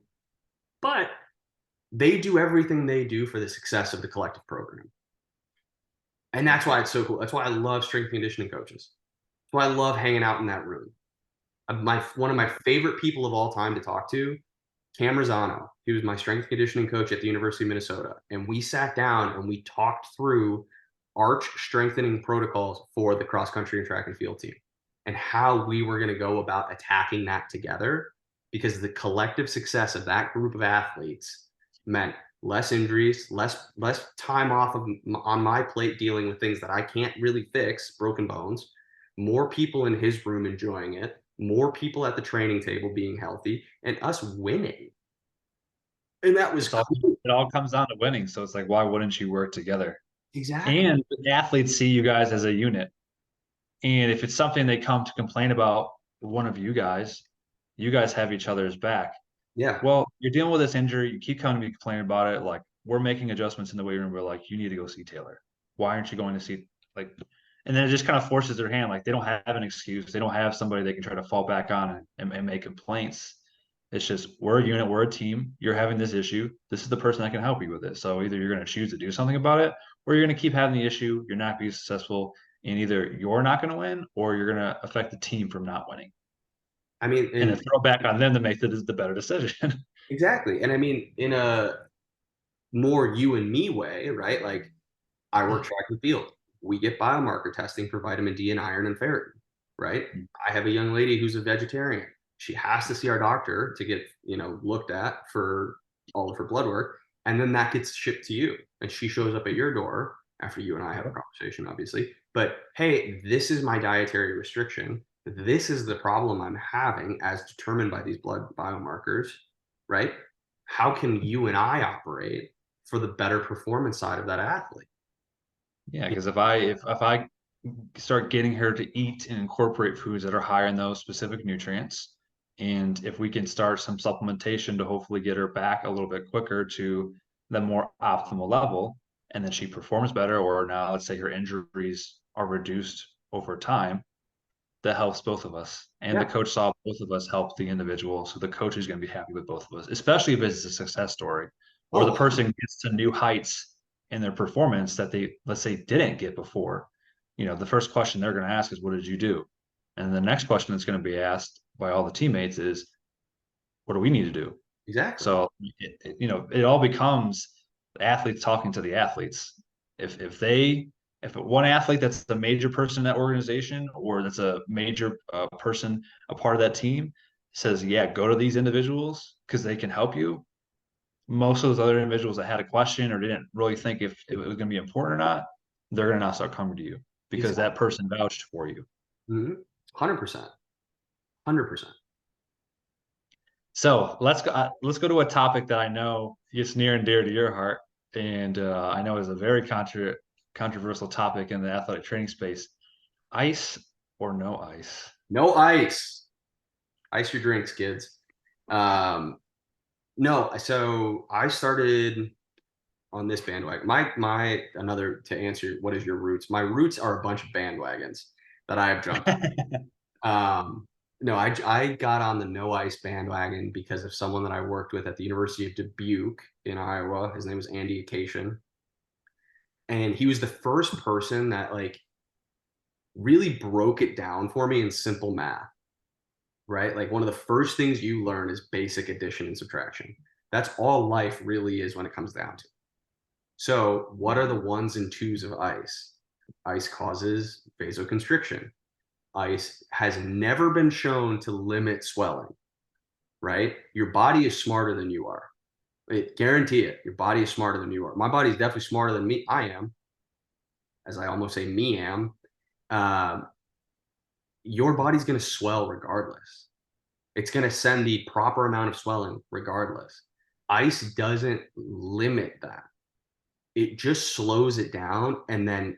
but they do everything they do for the success of the collective program. And that's why it's so cool. That's why I love strength conditioning coaches. That's why I love hanging out in that room. One of my favorite people of all time to talk to, Cam Rosano. He was my strength conditioning coach at the University of Minnesota. And we sat down and we talked through arch strengthening protocols for the cross country and track and field team and how we were going to go about attacking that together because the collective success of that group of athletes meant less injuries, less time off on my plate dealing with things that I can't really fix, broken bones, more people in his room enjoying it, more people at the training table being healthy, and us winning. And that was It's all cool. it all comes down to winning. So it's like, why wouldn't you work together? Exactly. And the athletes see you guys as a unit. And if it's something they come to complain about one of you guys have each other's back. Yeah. Well, you're dealing with this injury. You keep coming to me complaining about it. Like, we're making adjustments in the weight room. We're like, you need to go see Taylor. Why aren't you going to see like? And then it just kind of forces their hand. Like they don't have an excuse. They don't have somebody they can try to fall back on and make complaints. It's just we're a unit. We're a team. You're having this issue. This is the person that can help you with it. So either you're going to choose to do something about it, or you're going to keep having the issue. You're not being successful, and either you're not going to win, or you're going to affect the team from not winning. I mean, And then and throw back on them to make the better decision. exactly. And I mean, in a more you and me way, right? Like I work track and field. We get biomarker testing for vitamin D and iron and ferritin, right? I have a young lady who's a vegetarian. She has to see our doctor to get, looked at for all of her blood work. And then that gets shipped to you. And she shows up at your door after you and I have a conversation, obviously. But hey, this is my dietary restriction. This is the problem I'm having as determined by these blood biomarkers, right? How can you and I operate for the better performance side of that athlete? Yeah, because if I start getting her to eat and incorporate foods that are higher in those specific nutrients, and if we can start some supplementation to hopefully get her back a little bit quicker to the more optimal level, and then she performs better, or now let's say her injuries are reduced over time, that helps both of us. And the Yeah. coach saw both of us help the individual. So the coach is going to be happy with both of us, especially if it's a success story or the Oh, person gets to new heights in their performance that they, let's say, didn't get before. The first question they're going to ask is, what did you do? And the next question that's going to be asked by all the teammates is, what do we need to do? exactly. So it all becomes athletes talking to the athletes. If one athlete that's a major person in that organization or that's a major person, a part of that team, says, "Yeah, go to these individuals because they can help you." Most of those other individuals that had a question or didn't really think if it was going to be important or not, they're going to now start coming to you because Exactly. that person vouched for you. 100%. 100%. So let's go. Let's go to a topic that I know is near and dear to your heart, and I know is a very controversial topic in the athletic training space: ice or no ice. No ice. Ice your drinks, kids. Um, no, so I started on this bandwagon. My another to answer what is your roots? My roots are a bunch of bandwagons that I have jumped. No, I got on the no ice bandwagon because of someone that I worked with at the University of Dubuque in Iowa. His name was Andy Acation, and he was the first person that like really broke it down for me in simple math. Right? Like one of the first things you learn is basic addition and subtraction. That's all life really is when it comes down to. So, what are the ones and twos of ice? Ice causes vasoconstriction. Ice has never been shown to limit swelling, right? Your body is smarter than you are. Guarantee it. Your body is smarter than you are. My body is definitely smarter than me. I am, as I almost say, me am. Um, your body's going to swell regardless. It's going to send the proper amount of swelling regardless. Ice doesn't limit that. It just slows it down and then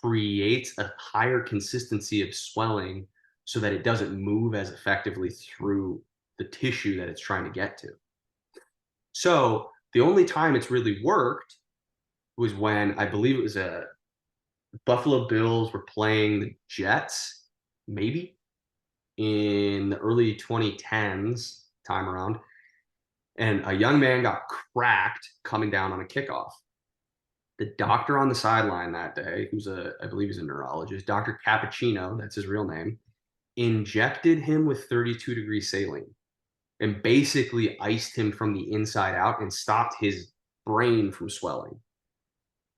creates a higher consistency of swelling so that it doesn't move as effectively through the tissue that it's trying to get to. So the only time it's really worked was when I believe it was a Buffalo Bills were playing the Jets, maybe in the early 2010s time around, and a young man got cracked coming down on a kickoff. The doctor on the sideline that day, I believe he's a neurologist, Dr. Cappuccino, that's his real name, injected him with 32-degree saline and basically iced him from the inside out and stopped his brain from swelling.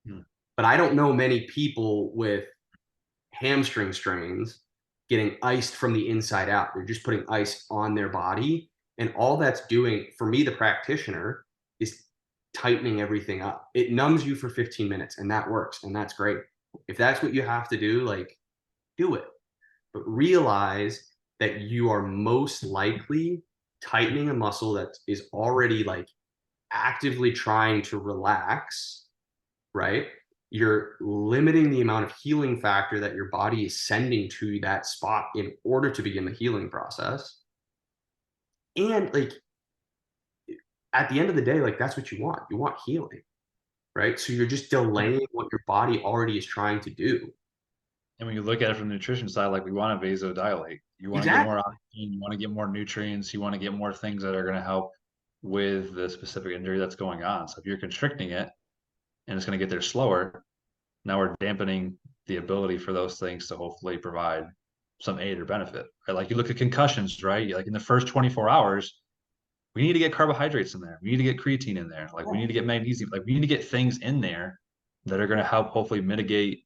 Hmm. But I don't know many people with hamstring strains getting iced from the inside out. They're just putting ice on their body. And all that's doing for me, the practitioner, is tightening everything up. It numbs you for 15 minutes and that works. And that's great. If that's what you have to do, like do it. But realize that you are most likely tightening a muscle that is already like actively trying to relax, right? You're limiting the amount of healing factor that your body is sending to that spot in order to begin the healing process. And like at the end of the day, like that's what you want. You want healing, right? So you're just delaying what your body already is trying to do. And when you look at it from the nutrition side, like we want to vasodilate. You want to get more Exactly. oxygen, you want to get more nutrients, you want to get more things that are going to help with the specific injury that's going on. So if you're constricting it and it's going to get there slower, now we're dampening the ability for those things to hopefully provide some aid or benefit. Right? Like you look at concussions, right? Like in the first 24 hours, we need to get carbohydrates in there. We need to get creatine in there. Like we need to get magnesium. Like we need to get things in there that are going to help hopefully mitigate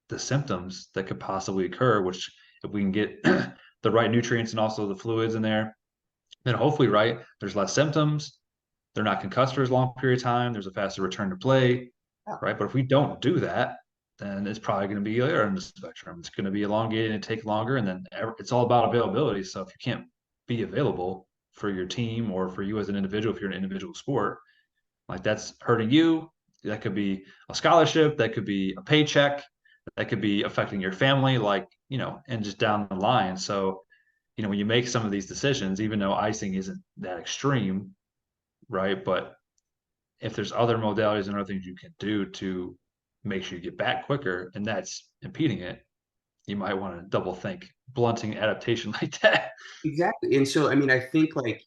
the symptoms that could possibly occur, which if we can get the right nutrients and also the fluids in there, then hopefully, right, there's less symptoms. They're not concussed for as long period of time. There's a faster return to play, Yeah. right? But if we don't do that, then it's probably going to be later in the spectrum. It's going to be elongated and take longer. And then it's all about availability. So if you can't be available for your team or for you as an individual, if you're an individual sport, like that's hurting you. That could be a scholarship, that could be a paycheck, that could be affecting your family, like, and just down the line. So, when you make some of these decisions, even though icing isn't that extreme, right? But if there's other modalities and other things you can do to make sure you get back quicker and that's impeding it, you might want to double think blunting adaptation like that. Exactly. And so, I mean, I think like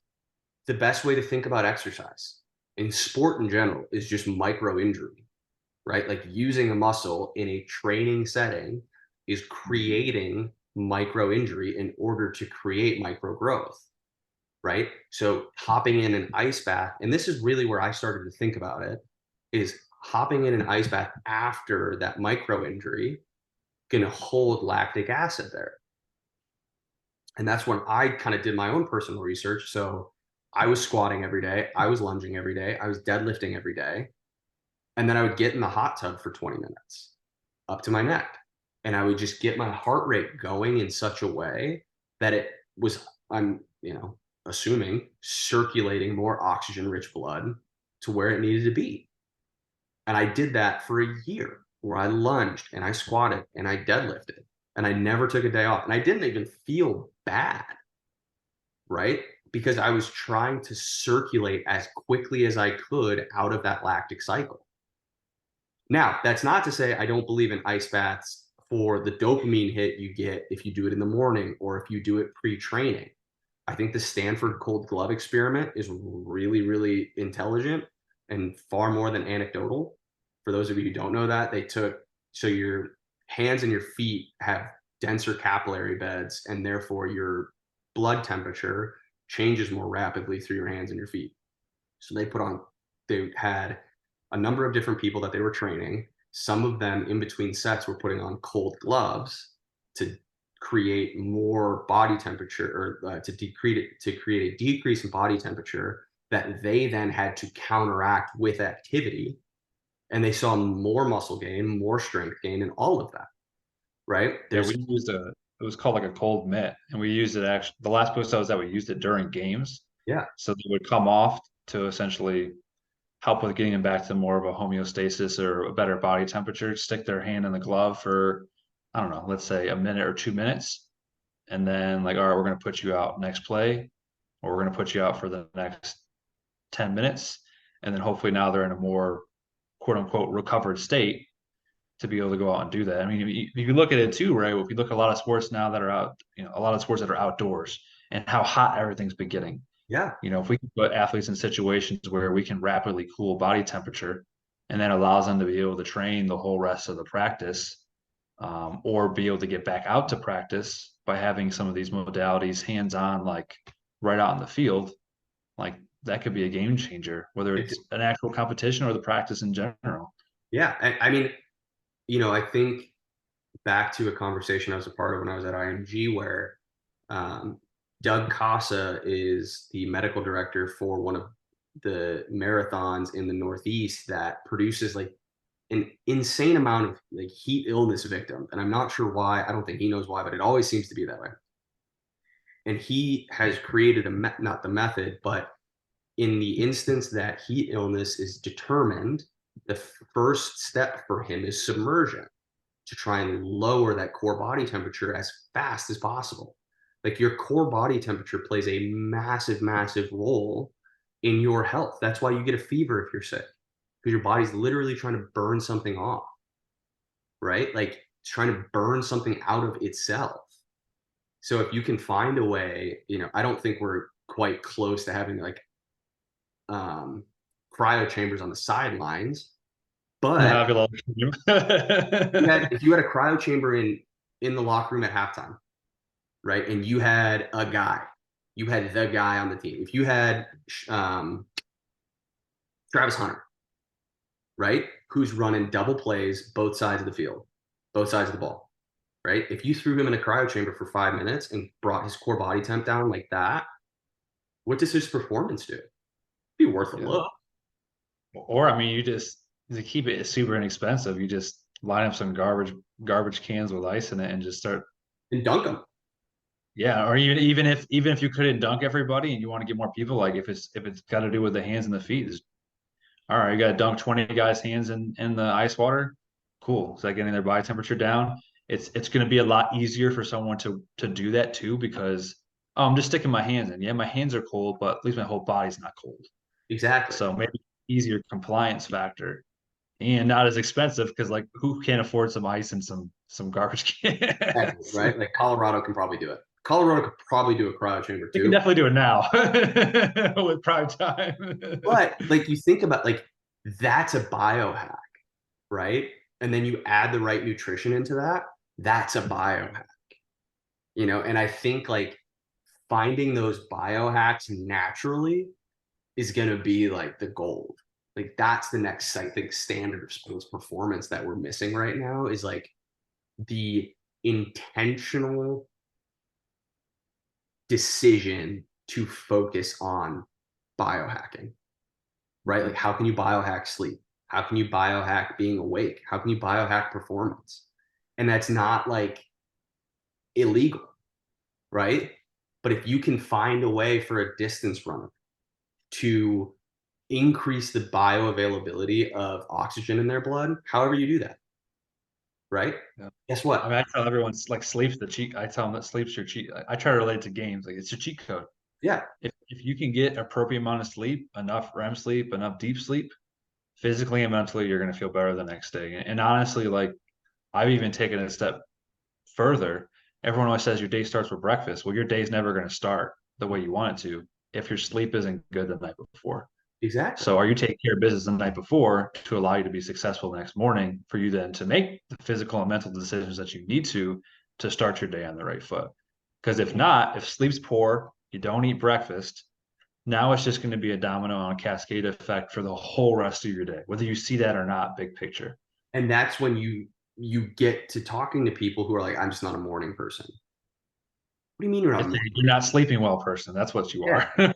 the best way to think about exercise in sport in general is just micro injury, right? Like using a muscle in a training setting is creating micro injury in order to create micro growth, right? So hopping in an ice bath, and this is really where I started to think about it, is hopping in an ice bath after that micro injury going to hold lactic acid there. And that's when I kind of did my own personal research. So I was squatting every day, I was lunging every day, I was deadlifting every day. And then I would get in the hot tub for 20 minutes up to my neck. And I would just get my heart rate going in such a way that it was, assuming circulating more oxygen rich blood to where it needed to be. And I did that for a year where I lunged and I squatted and I deadlifted and I never took a day off. And I didn't even feel bad, right? Because I was trying to circulate as quickly as I could out of that lactic cycle. Now, that's not to say I don't believe in ice baths for the dopamine hit you get if you do it in the morning or if you do it pre-training. I think the Stanford cold glove experiment is really, really intelligent and far more than anecdotal. For those of you who don't know that, so your hands and your feet have denser capillary beds, and therefore your blood temperature changes more rapidly through your hands and your feet. So they had a number of different people that they were training. Some of them in between sets were putting on cold gloves to create more body temperature or to create a decrease in body temperature that they then had to counteract with activity. And they saw more muscle gain, more strength gain, and all of that. Right? Yeah, There's we used it was called like a cold mitt, and we used it actually. The last post I was at, we used it during games, yeah, so they would come off to essentially help with getting them back to more of a homeostasis or a better body temperature. Stick their hand in the glove for, I don't know, let's say a minute or 2 minutes, and then like, all right, we're going to put you out next play, or we're going to put you out for the next 10 minutes, and then hopefully now they're in a more quote unquote recovered state to be able to go out and do that. I mean, if you look at it too, right? If you look at a lot of sports now that are out, a lot of sports that are outdoors and how hot everything's been getting. yeah. If we can put athletes in situations where we can rapidly cool body temperature, and that allows them to be able to train the whole rest of the practice, or be able to get back out to practice by having some of these modalities hands-on, like right out in the field, like that could be a game changer, whether It, it's an actual competition or the practice in general. yeah. I mean, I think back to a conversation I was a part of when I was at IMG where um, Doug Casa is the medical director for one of the marathons in the Northeast that produces like an insane amount of like heat illness victims. And I'm not sure why. I don't think he knows why, but it always seems to be that way. And he has created not the method, but in the instance that heat illness is determined, the first step for him is submersion to try and lower that core body temperature as fast as possible. Like your core body temperature plays a massive, massive role in your health. That's why you get a fever if you're sick, because your body's literally trying to burn something off, right? Like it's trying to burn something out of itself. So if you can find a way, I don't think we're quite close to having like um, cryo chambers on the sidelines, but I feel like if you had a cryo chamber in the locker room at halftime, right? And you had the guy on the team. If you had Travis Hunter, right, who's running double plays both sides of the field, both sides of the ball, right? If you threw him in a cryo chamber for 5 minutes and brought his core body temp down like that, what does his performance do? It'd be worth a yeah. look. Or I mean, you just to keep it super inexpensive, you just line up some garbage cans with ice in it and just start. And dunk him. Yeah, or even if you couldn't dunk everybody and you want to get more people, like if it's got to do with the hands and the feet, all right, you got to dunk 20 guys' hands in the ice water. Cool. Is that getting their body temperature down? It's going to be a lot easier for someone to do that too, because I'm just sticking my hands in. Yeah, my hands are cold, but at least my whole body's not cold. Exactly. So maybe easier compliance factor. and not as expensive because like who can't afford some ice and some garbage Exactly, cans? right? Like Colorado can probably do it. Colorado could probably do a cryo chamber They can too. definitely do it now with prime time. But like you think about like that's a biohack, right? And then you add the right nutrition into that, that's a biohack, and I think like finding those biohacks naturally is going to be like the gold. Like that's the next, I think, standard of sports performance that we're missing right now is like the intentional decision to focus on biohacking, right? Like how can you biohack sleep? How can you biohack being awake? How can you biohack performance? And that's not like illegal, right? But if you can find a way for a distance runner to increase the bioavailability of oxygen in their blood, however you do that, right? Yeah. Guess I what? mean, I tell everyone like sleep's the cheat. I tell them that sleep's your cheat. I try to relate it to games. Like it's your cheat code. Yeah, If you can get appropriate amount of sleep, enough REM sleep, enough deep sleep, physically and mentally, you're gonna feel better the next day. And honestly, like I've even taken it a step further. Everyone always says your day starts with breakfast. Well, your day's never gonna start the way you want it to if your sleep isn't good the night before. exactly. So are you taking care of business the night before to allow you to be successful the next morning for you then to make the physical and mental decisions that you need to start your day on the right foot? Because if not, if sleep's poor, you don't eat breakfast, now it's just going to be a domino on a cascade effect for the whole rest of your day, whether you see that or not, big picture. And that's when you get to talking to people who are like, I'm just not a morning person. What do you mean you're not a It's, morning you're person? not sleeping well person. That's what you Yeah. are.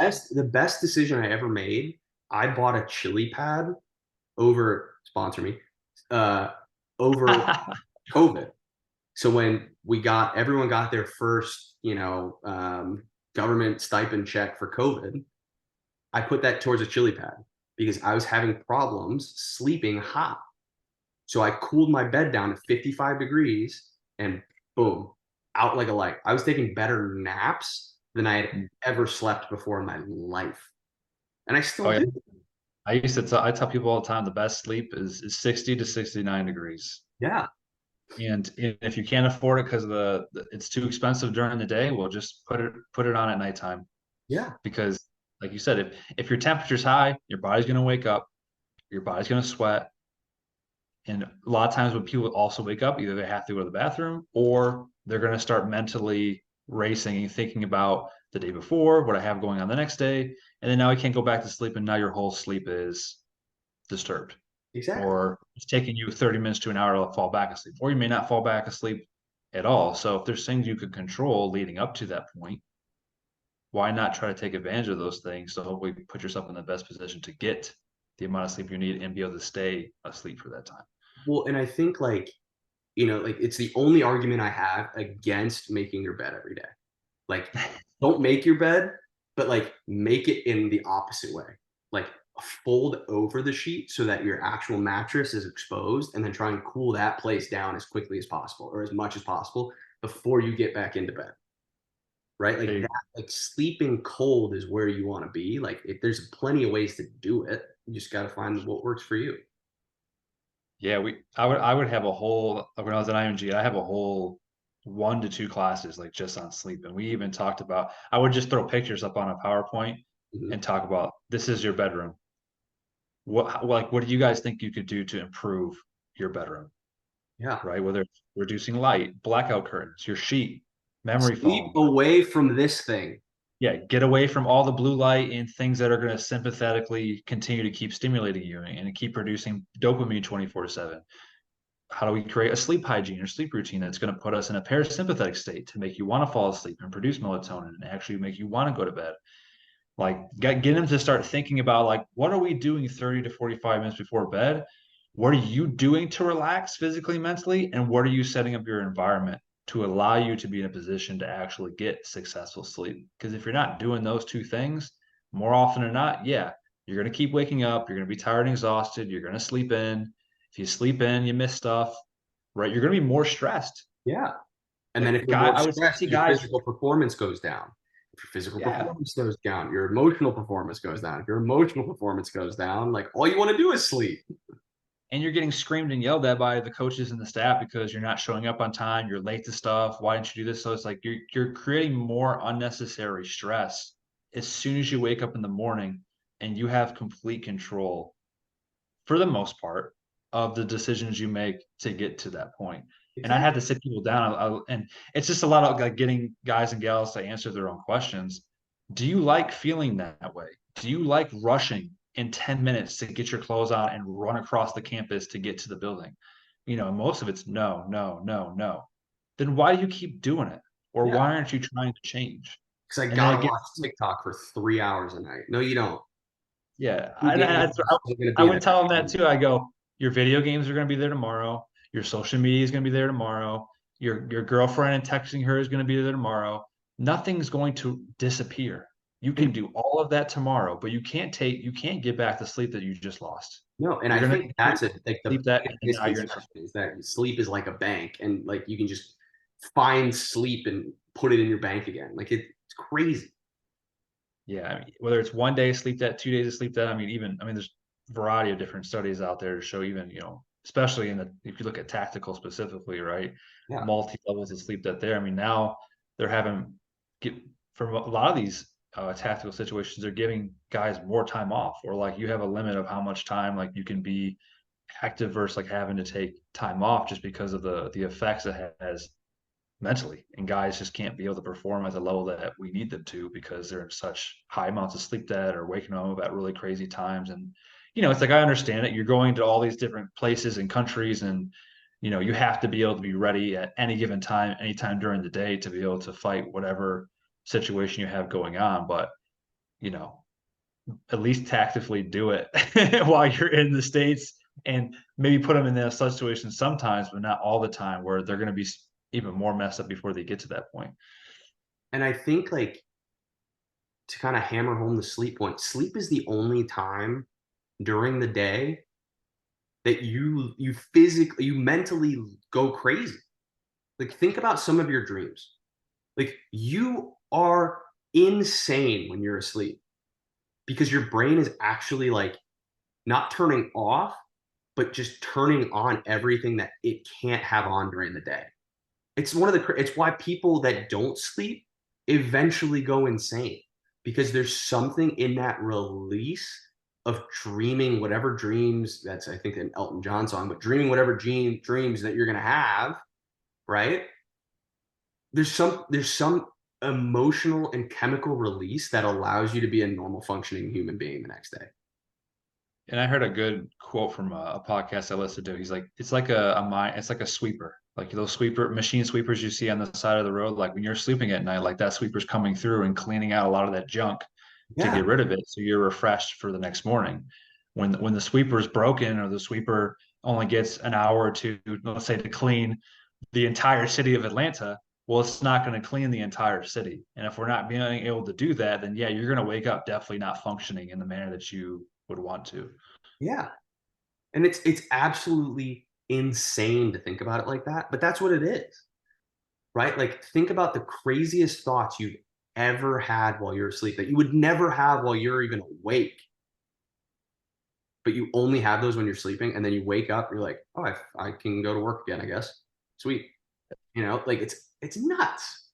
The best decision I ever made, I bought a chili pad over sponsor me, uh, over COVID. So when everyone got their first, government stipend check for COVID, I put that towards a chili pad because I was having problems sleeping hot. So I cooled my bed down to 55 degrees and boom, out like a light. I was taking better naps than I had ever slept before in my life. And I still Oh yeah. do. I tell people all the time the best sleep is 60 to 69 degrees. Yeah. And if you can't afford it because it's too expensive during the day, well, just put it on at nighttime. Yeah. Because, like you said, if your temperature's high, your body's gonna wake up, your body's gonna sweat, and a lot of times when people also wake up, either they have to go to the bathroom or they're gonna start mentally racing and thinking about the day before, what I have going on the next day, and then now I can't go back to sleep, and now your whole sleep is disturbed Exactly. or it's taking you 30 minutes to an hour to fall back asleep, or you may not fall back asleep at all. So if there's things you could control leading up to that point, why not try to take advantage of those things to hopefully put yourself in the best position to get the amount of sleep you need and be able to stay asleep for that time? Well, and I think like it's the only argument I have against making your bed every day. Like, don't make your bed, but like make it in the opposite way. Like fold over the sheet so that your actual mattress is exposed and then try and cool that place down as quickly as possible or as much as possible before you get back into bed. Right? Like that, like sleeping cold is where you want to be. Like if there's plenty of ways to do it. You just got to find what works for you. Yeah, I would have a whole when I was at IMG, I have a whole 1 to 2 classes like just on sleep. And we even talked about I would just throw pictures up on a PowerPoint Mhm. and talk about this is your bedroom. What do you guys think you could do to improve your bedroom? Yeah. Right? Whether it's reducing light, blackout curtains, your sheet, memory Sleep foam. away from this thing. Yeah, get away from all the blue light and things that are going to sympathetically continue to keep stimulating you and keep producing dopamine 24/7. How do we create a sleep hygiene or sleep routine that's going to put us in a parasympathetic state to make you want to fall asleep and produce melatonin and actually make you want to go to bed? Like get them to start thinking about like what are we doing 30 to 45 minutes before bed? What are you doing to relax physically, mentally? And what are you setting up your environment to allow you to be in a position to actually get successful sleep? Because if you're not doing those two things, more often than not, yeah, you're going to keep waking up, you're going to be tired and exhausted, you're going to sleep in. If you sleep in, you miss stuff, right? You're going to be more stressed. Yeah. And then Like if you're more I would stressed, see your guys, physical performance goes down. If your physical yeah, performance goes down, your emotional performance goes down. If your emotional performance goes down, like all you want to do is sleep. and you're getting screamed and yelled at by the coaches and the staff because you're not showing up on time, you're late to stuff. Why didn't you do this? So it's like you're creating more unnecessary stress as soon as you wake up in the morning, and you have complete control for the most part of the decisions you make to get to that point. And I Exactly. had to sit people down, and it's just a lot of like getting guys and gals to answer their own questions. Do you like feeling that way? Do you like rushing in 10 minutes to get your clothes on and run across the campus to get to the building? Most of it's no, no, no, no. Then why do you keep doing it? Or Yeah. why aren't you trying to change? Because I And then gotta it watch gets, TikTok for 3 hours a night. No, you don't. yeah, Two games are I, still gonna I be would there. tell them that too. I go, your video games are going to be there tomorrow. Your social media is going to be there tomorrow. Your girlfriend and texting her is going to be there tomorrow. Nothing's going to disappear. You And can do all of that tomorrow, but you can't get back the sleep that you just lost. no, and I You're going think to that's it. Like the sleep that, biggest and now you're in misconception is that sleep is like a bank, and like you can just find sleep and put it in your bank again. Like it's crazy. Yeah, I mean, whether it's one day sleep that, 2 days of sleep that, there's a variety of different studies out there to show even, especially if you look at tactical specifically, right? Yeah. Multi levels of sleep that there. I mean, now they're having get from a lot of these tactical situations, they're giving guys more time off, or like you have a limit of how much time like you can be active versus like having to take time off just because of the effects it has mentally, and guys just can't be able to perform at the level that we need them to because they're in such high amounts of sleep debt or waking up at really crazy times. And it's like, I understand it, you're going to all these different places and countries, and you have to be able to be ready at any given time, anytime during the day, to be able to fight whatever situation you have going on. But you know at least tactically do it while you're in the States, and maybe put them in that situation sometimes, but not all the time, where they're going to be even more messed up before they get to that point. And I think like to kind of hammer home the sleep point, sleep is the only time during the day that you mentally go crazy. Like think about some of your dreams. Like you are insane when you're asleep because your brain is actually like not turning off, but just turning on everything that it can't have on during the day. It's why people that don't sleep eventually go insane because there's something in that release of dreaming whatever dreams, that's I think an Elton John song, but dreaming whatever dreams that you're going to have, right? There's some emotional and chemical release that allows you to be a normal functioning human being the next day. And I heard a good quote from a podcast I listened to. He's like, it's like a mind, it's like a sweeper, like those machine sweepers you see on the side of the road. Like when you're sleeping at night, like that sweeper's coming through and cleaning out a lot of that junk to Yeah. get rid of it, so you're refreshed for the next morning. When the sweeper is broken, or the sweeper only gets an hour or two, let's say, to clean the entire city of Atlanta, well, it's not going to clean the entire city. And if we're not being able to do that, then yeah, you're going to wake up definitely not functioning in the manner that you would want to. Yeah. And it's absolutely insane to think about it like that, but that's what it is. Right? Like think about the craziest thoughts you've ever had while you're asleep that you would never have while you're even awake, but you only have those when you're sleeping, and then you wake up, you're like, oh, I can go to work again, I guess. Sweet. Like it's nuts.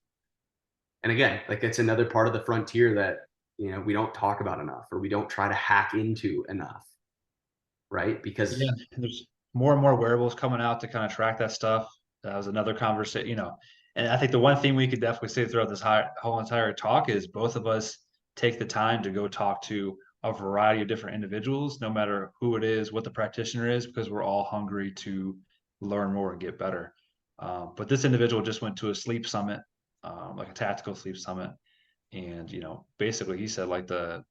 And again, like it's another part of the frontier that we don't talk about enough, or we don't try to hack into enough, right? Yeah, Because and there's more and more wearables coming out to kind of track that stuff. That was another conversation, And I think the one thing we could definitely say throughout this whole entire talk is both of us take the time to go talk to a variety of different individuals, no matter who it is, what the practitioner is, because we're all hungry to learn more and get better. But this individual just went to a sleep summit, like a tactical sleep summit, and basically he said like the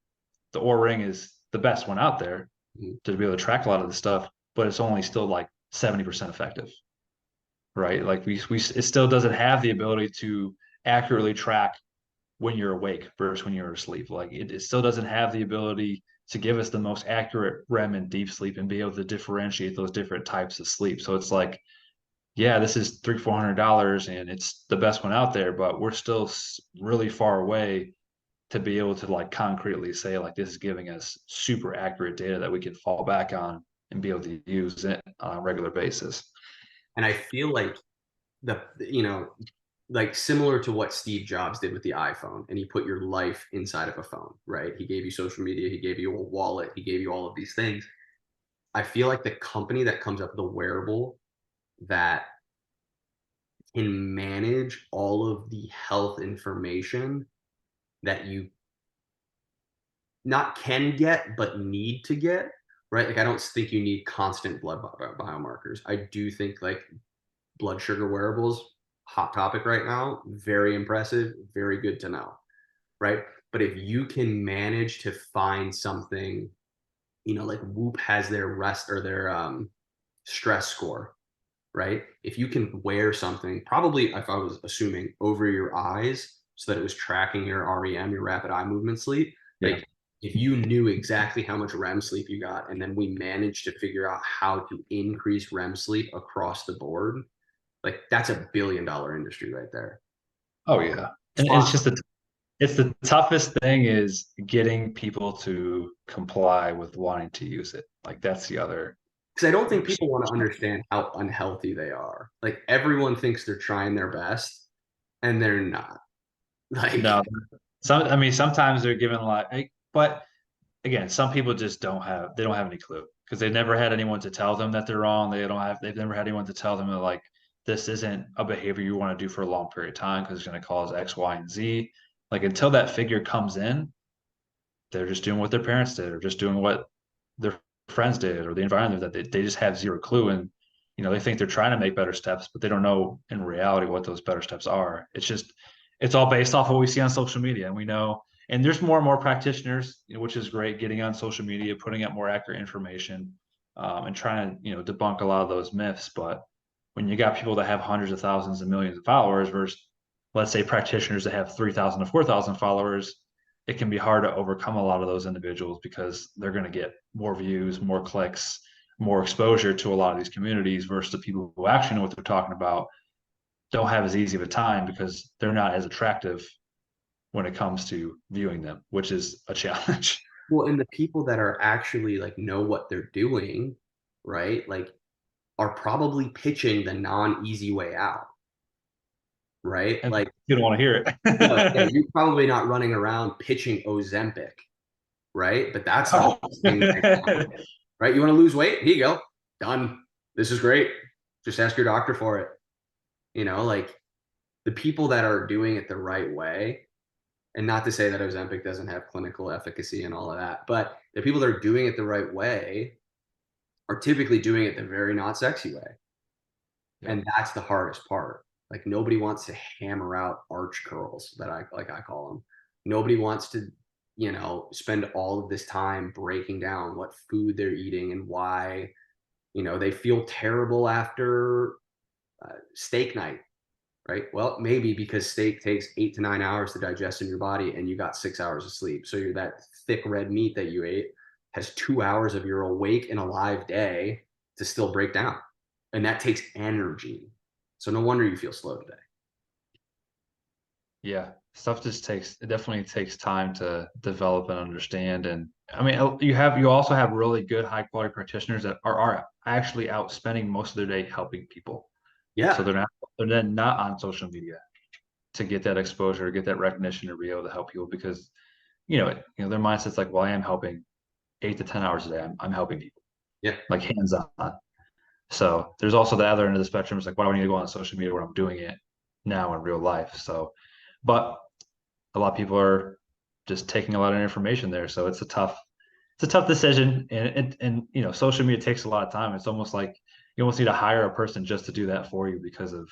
Oura Ring is the best one out there mm, to be able to track a lot of the stuff, but it's only still like 70% effective, right? Like it still doesn't have the ability to accurately track when you're awake versus when you're asleep. Like it still doesn't have the ability to give us the most accurate REM and deep sleep and be able to differentiate those different types of sleep. So it's like, yeah, this is $300-400 and it's the best one out there, but we're still really far away to be able to like concretely say like this is giving us super accurate data that we can fall back on and be able to use it on a regular basis. And I feel like like similar to what Steve Jobs did with the iPhone, and he put your life inside of a phone, right? He gave you social media, he gave you a wallet, he gave you all of these things. I feel like the company that comes up with a wearable that can manage all of the health information that you not can get, but need to get, right? Like, I don't think you need constant blood biomarkers. I do think like blood sugar wearables, hot topic right now, very impressive, very good to know, right? But if you can manage to find something, like Whoop has their rest or their stress score, right? If you can wear something, probably if I was assuming over your eyes so that it was tracking your REM, your rapid eye movement sleep, Yeah. like if you knew exactly how much REM sleep you got, and then we managed to figure out how to increase REM sleep across the board, like that's $1 billion industry right there. Oh yeah. And it's Spot. just it's the toughest thing is getting people to comply with wanting to use it. Like that's the other. Because I don't think people want to understand how unhealthy they are. Like everyone thinks they're trying their best, and they're not. Like, No, I mean, sometimes they're given but again, some people just they don't have any clue because they've never had anyone to tell them that they're wrong. They've never had anyone to tell them that like this isn't a behavior you want to do for a long period of time because it's going to cause X, Y, and Z. Like until that figure comes in, they're just doing what their parents did or just doing what their friends did or the environment that they just have zero clue. And they think they're trying to make better steps, but they don't know in reality what those better steps are. It's all based off what we see on social media. And we know, and there's more and more practitioners, which is great, getting on social media, putting out more accurate information, and trying to, debunk a lot of those myths. But when you got people that have hundreds of thousands and millions of followers versus, let's say, practitioners that have 3,000 to 4,000 followers, it can be hard to overcome a lot of those individuals because they're going to get more views, more clicks, more exposure to a lot of these communities versus the people who actually know what they're talking about don't have as easy of a time because they're not as attractive when it comes to viewing them, which is a challenge. well, and the people that are actually like know what they're doing, right? Like, are probably pitching the non-easy way out, right? And Like, you don't want to hear yeah, it. you're probably not running around pitching Ozempic, right? But that's the Oh. hottest thing right now, right? You want to lose weight? Here you go. Done. This is great. Just ask your doctor for it. Like the people that are doing it the right way, and not to say that Ozempic doesn't have clinical efficacy and all of that, but the people that are doing it the right way are typically doing it the very not sexy way. Yeah. And that's the hardest part. Like nobody wants to hammer out arch curls that I call them. Nobody wants to, spend all of this time breaking down what food they're eating and why, they feel terrible after steak night, right? Well, maybe because steak takes 8 to 9 hours to digest in your body and you got 6 hours of sleep. So that thick red meat that you ate has 2 hours of your awake and alive day to still break down. And that takes energy. So no wonder you feel slow today. Yeah, stuff it definitely takes time to develop and understand. And I mean, you also have really good high quality practitioners that are actually out spending most of their day helping people. So Yeah. they're then not on social media to get that exposure, get that recognition to be able to help people because their mindset's like, well, I am helping 8 to 10 hours a day. I'm helping people Yeah. like hands on. So there's also the other end of the spectrum. It's like, why do I need to go on social media when I'm doing it now in real life? So, but a lot of people are just taking a lot of information there. So it's a tough decision. And social media takes a lot of time. It's almost like you almost need to hire a person just to do that for you because of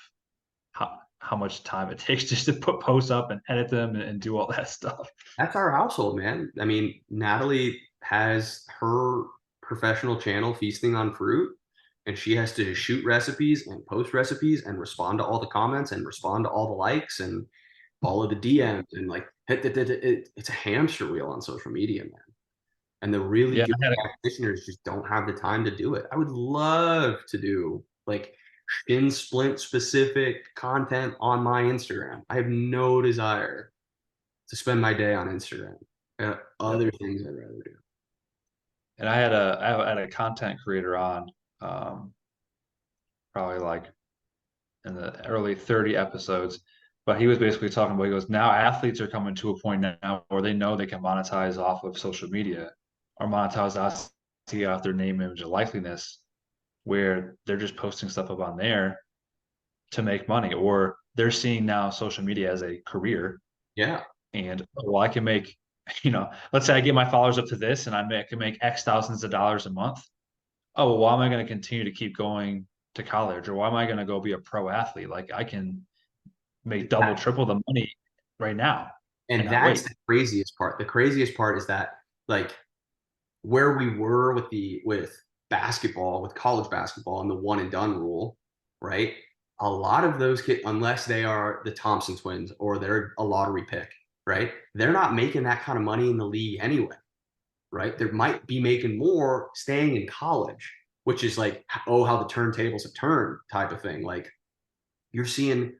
how much time it takes just to put posts up and edit them and do all that stuff. That's our household, man. I mean, Natalie has her professional channel, Feasting on Fruit, and she has to shoot recipes and post recipes and respond to all the comments and respond to all the likes and all of the DMs and like it's a hamster wheel on social media, man. And the really Yeah, good practitioners just don't have the time to do it. I would love to do like shin splint specific content on my Instagram. I have no desire to spend my day on Instagram. yeah. Other things I'd rather do. And I had a content creator on, um, probably like in the early 30 episodes, but he was basically talking about, he goes, now athletes are coming to a point now where they know they can monetize off of social media or monetize off their name, image, and likeliness, where they're just posting stuff up on there to make money, or they're seeing now social media as a career. Yeah. And well, I can make, let's say I get my followers up to this and can make X thousands of dollars a month. Oh, well, why am I going to continue to keep going to college, or why am I going to go be a pro athlete? Like I can make double, triple the money right now and And not that's wait. the craziest part. The craziest part is that like where we were with basketball, with college basketball and the one and done rule, right? A lot of those kids, unless they are the Thompson twins or they're a lottery pick, right? They're not making that kind of money in the league anyway, right? They might be making more staying in college, which is like, oh, how the turntables have turned type of thing. Like you're seeing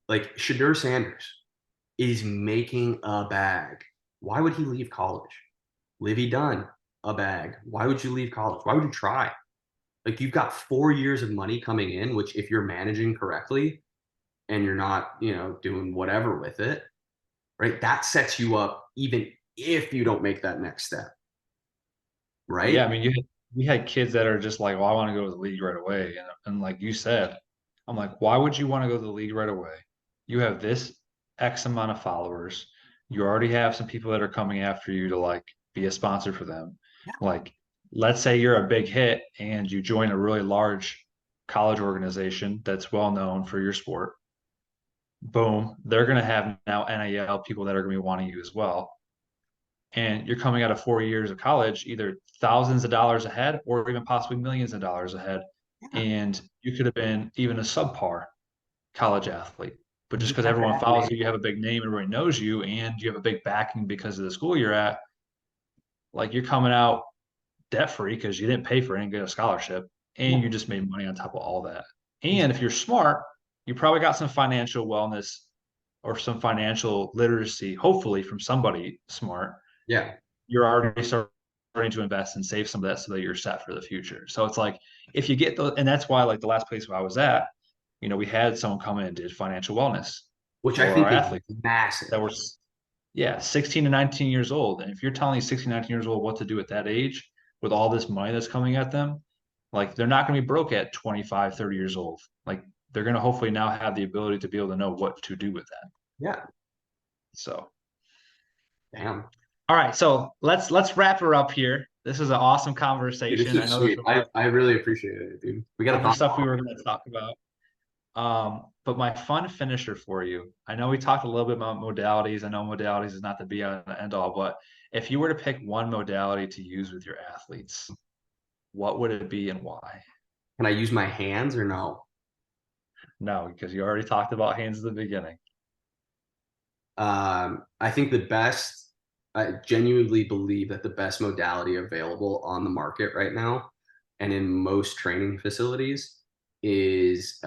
like Shadur Sanders is making a bag. Why would he leave college? Livy Dunn, a bag. Why would you leave college? Why would you try? Like you've got 4 years of money coming in, which if you're managing correctly and you're not, doing whatever with it, right? That sets you up even if you don't make that next step, Yeah, I right? mean, we had kids that are just like, well, I want to go to the league right away, and like you said, I'm like, why would you want to go to the league right away? You have this X amount of followers. You already have some people that are coming after you to like be a sponsor for them. Like, let's say you're a big hit and you join a really large college organization that's well known for your sport. Boom, they're going to have now NIL people that are going to be wanting you as well, and you're coming out of 4 years of college, either thousands of dollars ahead or even possibly millions of dollars ahead. Yeah. And you could have been even a subpar college athlete. But just You because have everyone that follows you, you name. have a big name, everybody knows you, and you have a big backing because of the school you're at, like you're coming out debt free because you didn't pay for it and get a scholarship, and Yeah. you just made money on top of all that. And if you're smart, you probably got some financial wellness or some financial literacy, hopefully from somebody smart. Yeah. You're already starting to invest and save some of that so that you're set for the future. So it's like if you get the, and that's why like the last place where I was at, we had someone come in and did financial wellness Which I for our think is athletes that massive. were, yeah, 16 to 19 years old. And if you're telling 16, 19 years old what to do at that age with all this money that's coming at them, like they're not going to be broke at 25, 30 years old. Like they're going to hopefully now have the ability to be able to know what to do with that. Yeah. So Damn. all right, so let's wrap her up here. This is an awesome Dude, this conversation. I is know there's sweet. a lot I of really appreciate it, dude. We got to other talk stuff we more. were going to talk about. But my fun finisher for you, I know we talked a little bit about modalities. I know modalities is not the be all and the end all, but if you were to pick one modality to use with your athletes, what would it be and why? Can I use my hands or no? No, because you already talked about hands at the beginning. I think I genuinely believe that the best modality available on the market right now and in most training facilities is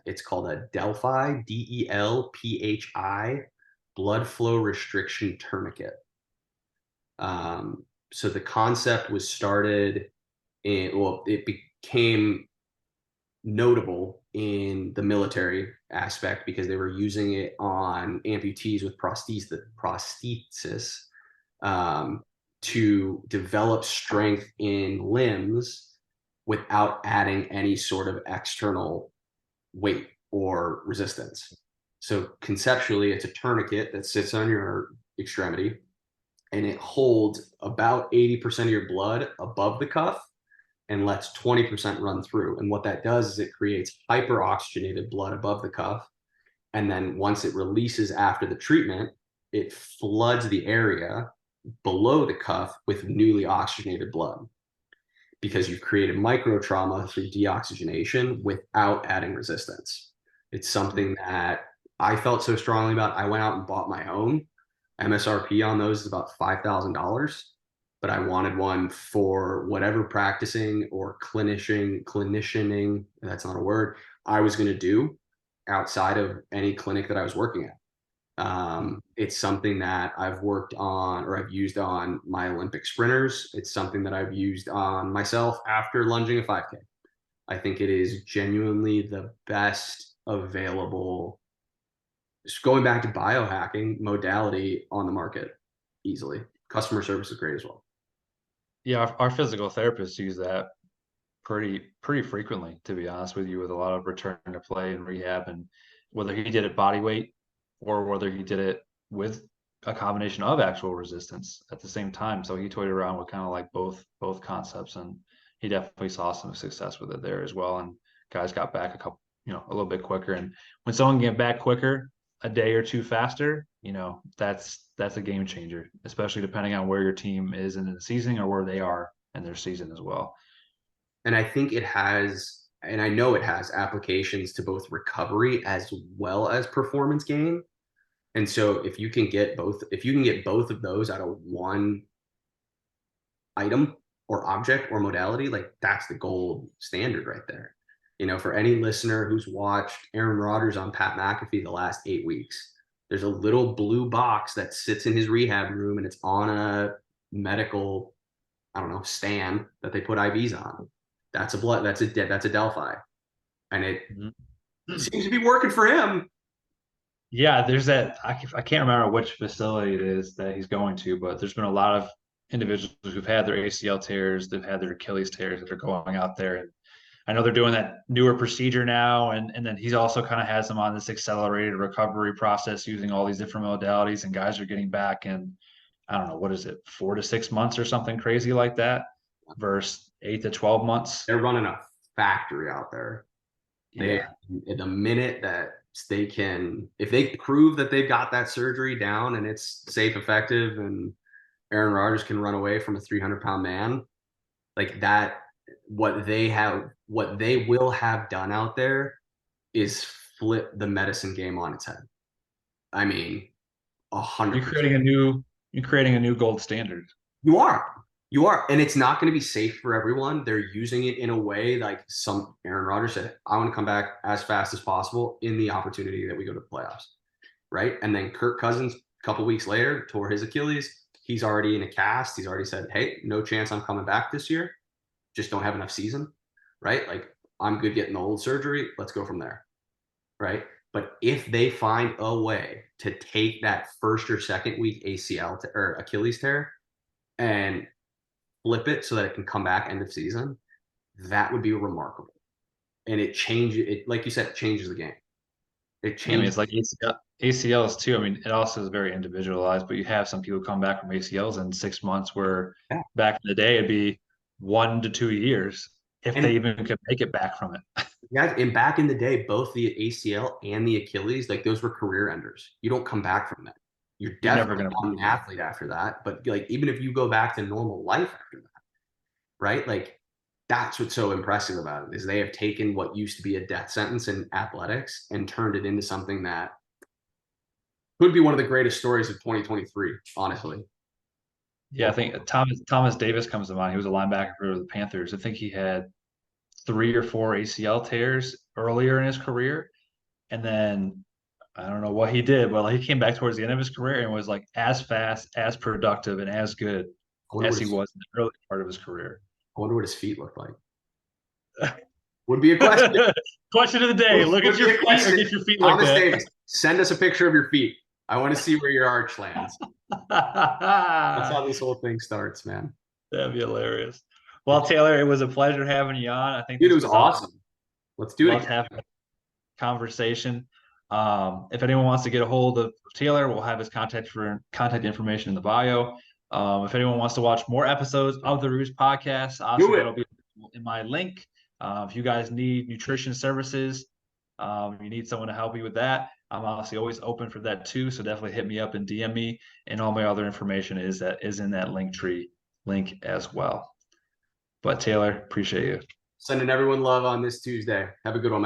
it's called a Delphi, Delphi, blood flow restriction tourniquet. So the concept was started it became notable in the military aspect because they were using it on amputees with prosthesis um, to develop strength in limbs without adding any sort of external weight or resistance. So conceptually, it's a tourniquet that sits on your extremity and it holds about 80% of your blood above the cuff and lets 20% run through. And what that does is it creates hyperoxygenated blood above the cuff. And then once it releases after the treatment, it floods the area below the cuff with newly oxygenated blood because you've created micro trauma through deoxygenation without adding resistance. It's something that I felt so strongly about. I went out and bought my own. MSRP on those is about $5,000, but I wanted one for whatever practicing or clinicianing, that's not a word, I was going to do outside of any clinic that I was working at. It's something that I've worked on or I've used on my Olympic sprinters. It's something that I've used on myself after lunging a 5K. I think it is genuinely the best available, just going back to biohacking modality on the market easily. Customer service is great as well. Yeah, our physical therapists use that pretty frequently, to be honest with you, with a lot of return to play and rehab, and whether he did it body weight or whether he did it with a combination of actual resistance at the same time. So he toyed around with kind of like both concepts, and he definitely saw some success with it there as well. And guys got back a little bit quicker. And when someone get back quicker, a day or two faster, that's a game changer, especially depending on where your team is in the season or where they are in their season as well. And I think it has, and I know it has applications to both recovery as well as performance gain. And so if you can get both of those out of one item or object or modality, like that's the gold standard right there. For any listener who's watched Aaron Rodgers on Pat McAfee the last 8 weeks, there's a little blue box that sits in his rehab room and it's on a medical, I don't know, stand that they put IVs on. That's a Delphi. And it seems to be working for him. Yeah, there's that. I can't remember which facility it is that he's going to, but there's been a lot of individuals who've had their ACL tears, they've had their Achilles tears that are going out there. And I know they're doing that newer procedure now. And then he's also kind of has them on this accelerated recovery process using all these different modalities. And guys are getting back in, I don't know, what is it, 4 to 6 months or something crazy like that versus 8 to 12 months. They're running a factory out there. They, Yeah. the minute that they can, if they prove that they've got that surgery down and it's safe, effective, and Aaron Rodgers can run away from a 300-pound man, like that, what they will have done out there is flip the medicine game on its head. I mean, You're 100%. creating a new gold standard. You are. You are. And it's not going to be safe for everyone. They're using it in a way like Aaron Rodgers said, I want to come back as fast as possible in the opportunity that we go to the playoffs. Right. And then Kirk Cousins, a couple weeks later, tore his Achilles. He's already in a cast. He's already said, hey, no chance I'm coming back this year. Just don't have enough season. Right. Like, I'm good getting the old surgery. Let's go from there. Right. But if they find a way to take that first or second week ACL or Achilles tear and flip it so that it can come back end of season, that would be remarkable. And it changes it, like you said, it changes the game. It Yeah, I mean, changes. it's like ACLs too. I mean, it also is very individualized, but you have some people come back from ACLs in 6 months, where Yeah. back in the day it'd be 1 to 2 years if they And even could make it back from it. yeah, and back in the day, both the ACL and the Achilles, like those were career enders. You don't come back from that. You're You're never definitely going to not play an again. athlete after that. But like even if you go back to normal life after that, right? Like that's what's so impressive about it is they have taken what used to be a death sentence in athletics and turned it into something that could be one of the greatest stories of 2023, honestly. Yeah, I Well, think Thomas Davis comes to mind. He was a linebacker for the Panthers. I think he had 3 or 4 ACL tears earlier in his career, and then I don't know what he did, but like he came back towards the end of his career and was like as fast, as productive, and as good I wonder as what he his was in the early part of his career. I wonder what his feet look like. Would be a question. Question of the day: look at Would your be a feet or question. get your feet like Thomas that. Davis, send us a picture of your feet. I want to see where your arch lands. That's how this whole thing starts, man. That'd be hilarious. Well, Taylor, it was a pleasure having you on. I think Dude, it this was was awesome. awesome. Let's do it Loved again. having a conversation. If anyone wants to get a hold of Taylor, we'll have his contact information in the bio. If anyone wants to watch more episodes of the Roots podcast, Do obviously it. that'll be in my link. If you guys need nutrition services, you need someone to help you with that, I'm honestly always open for that too. So definitely hit me up and DM me. And all my other information is in that link tree link as well. But Taylor, appreciate you. Sending everyone love on this Tuesday. Have a good one, man.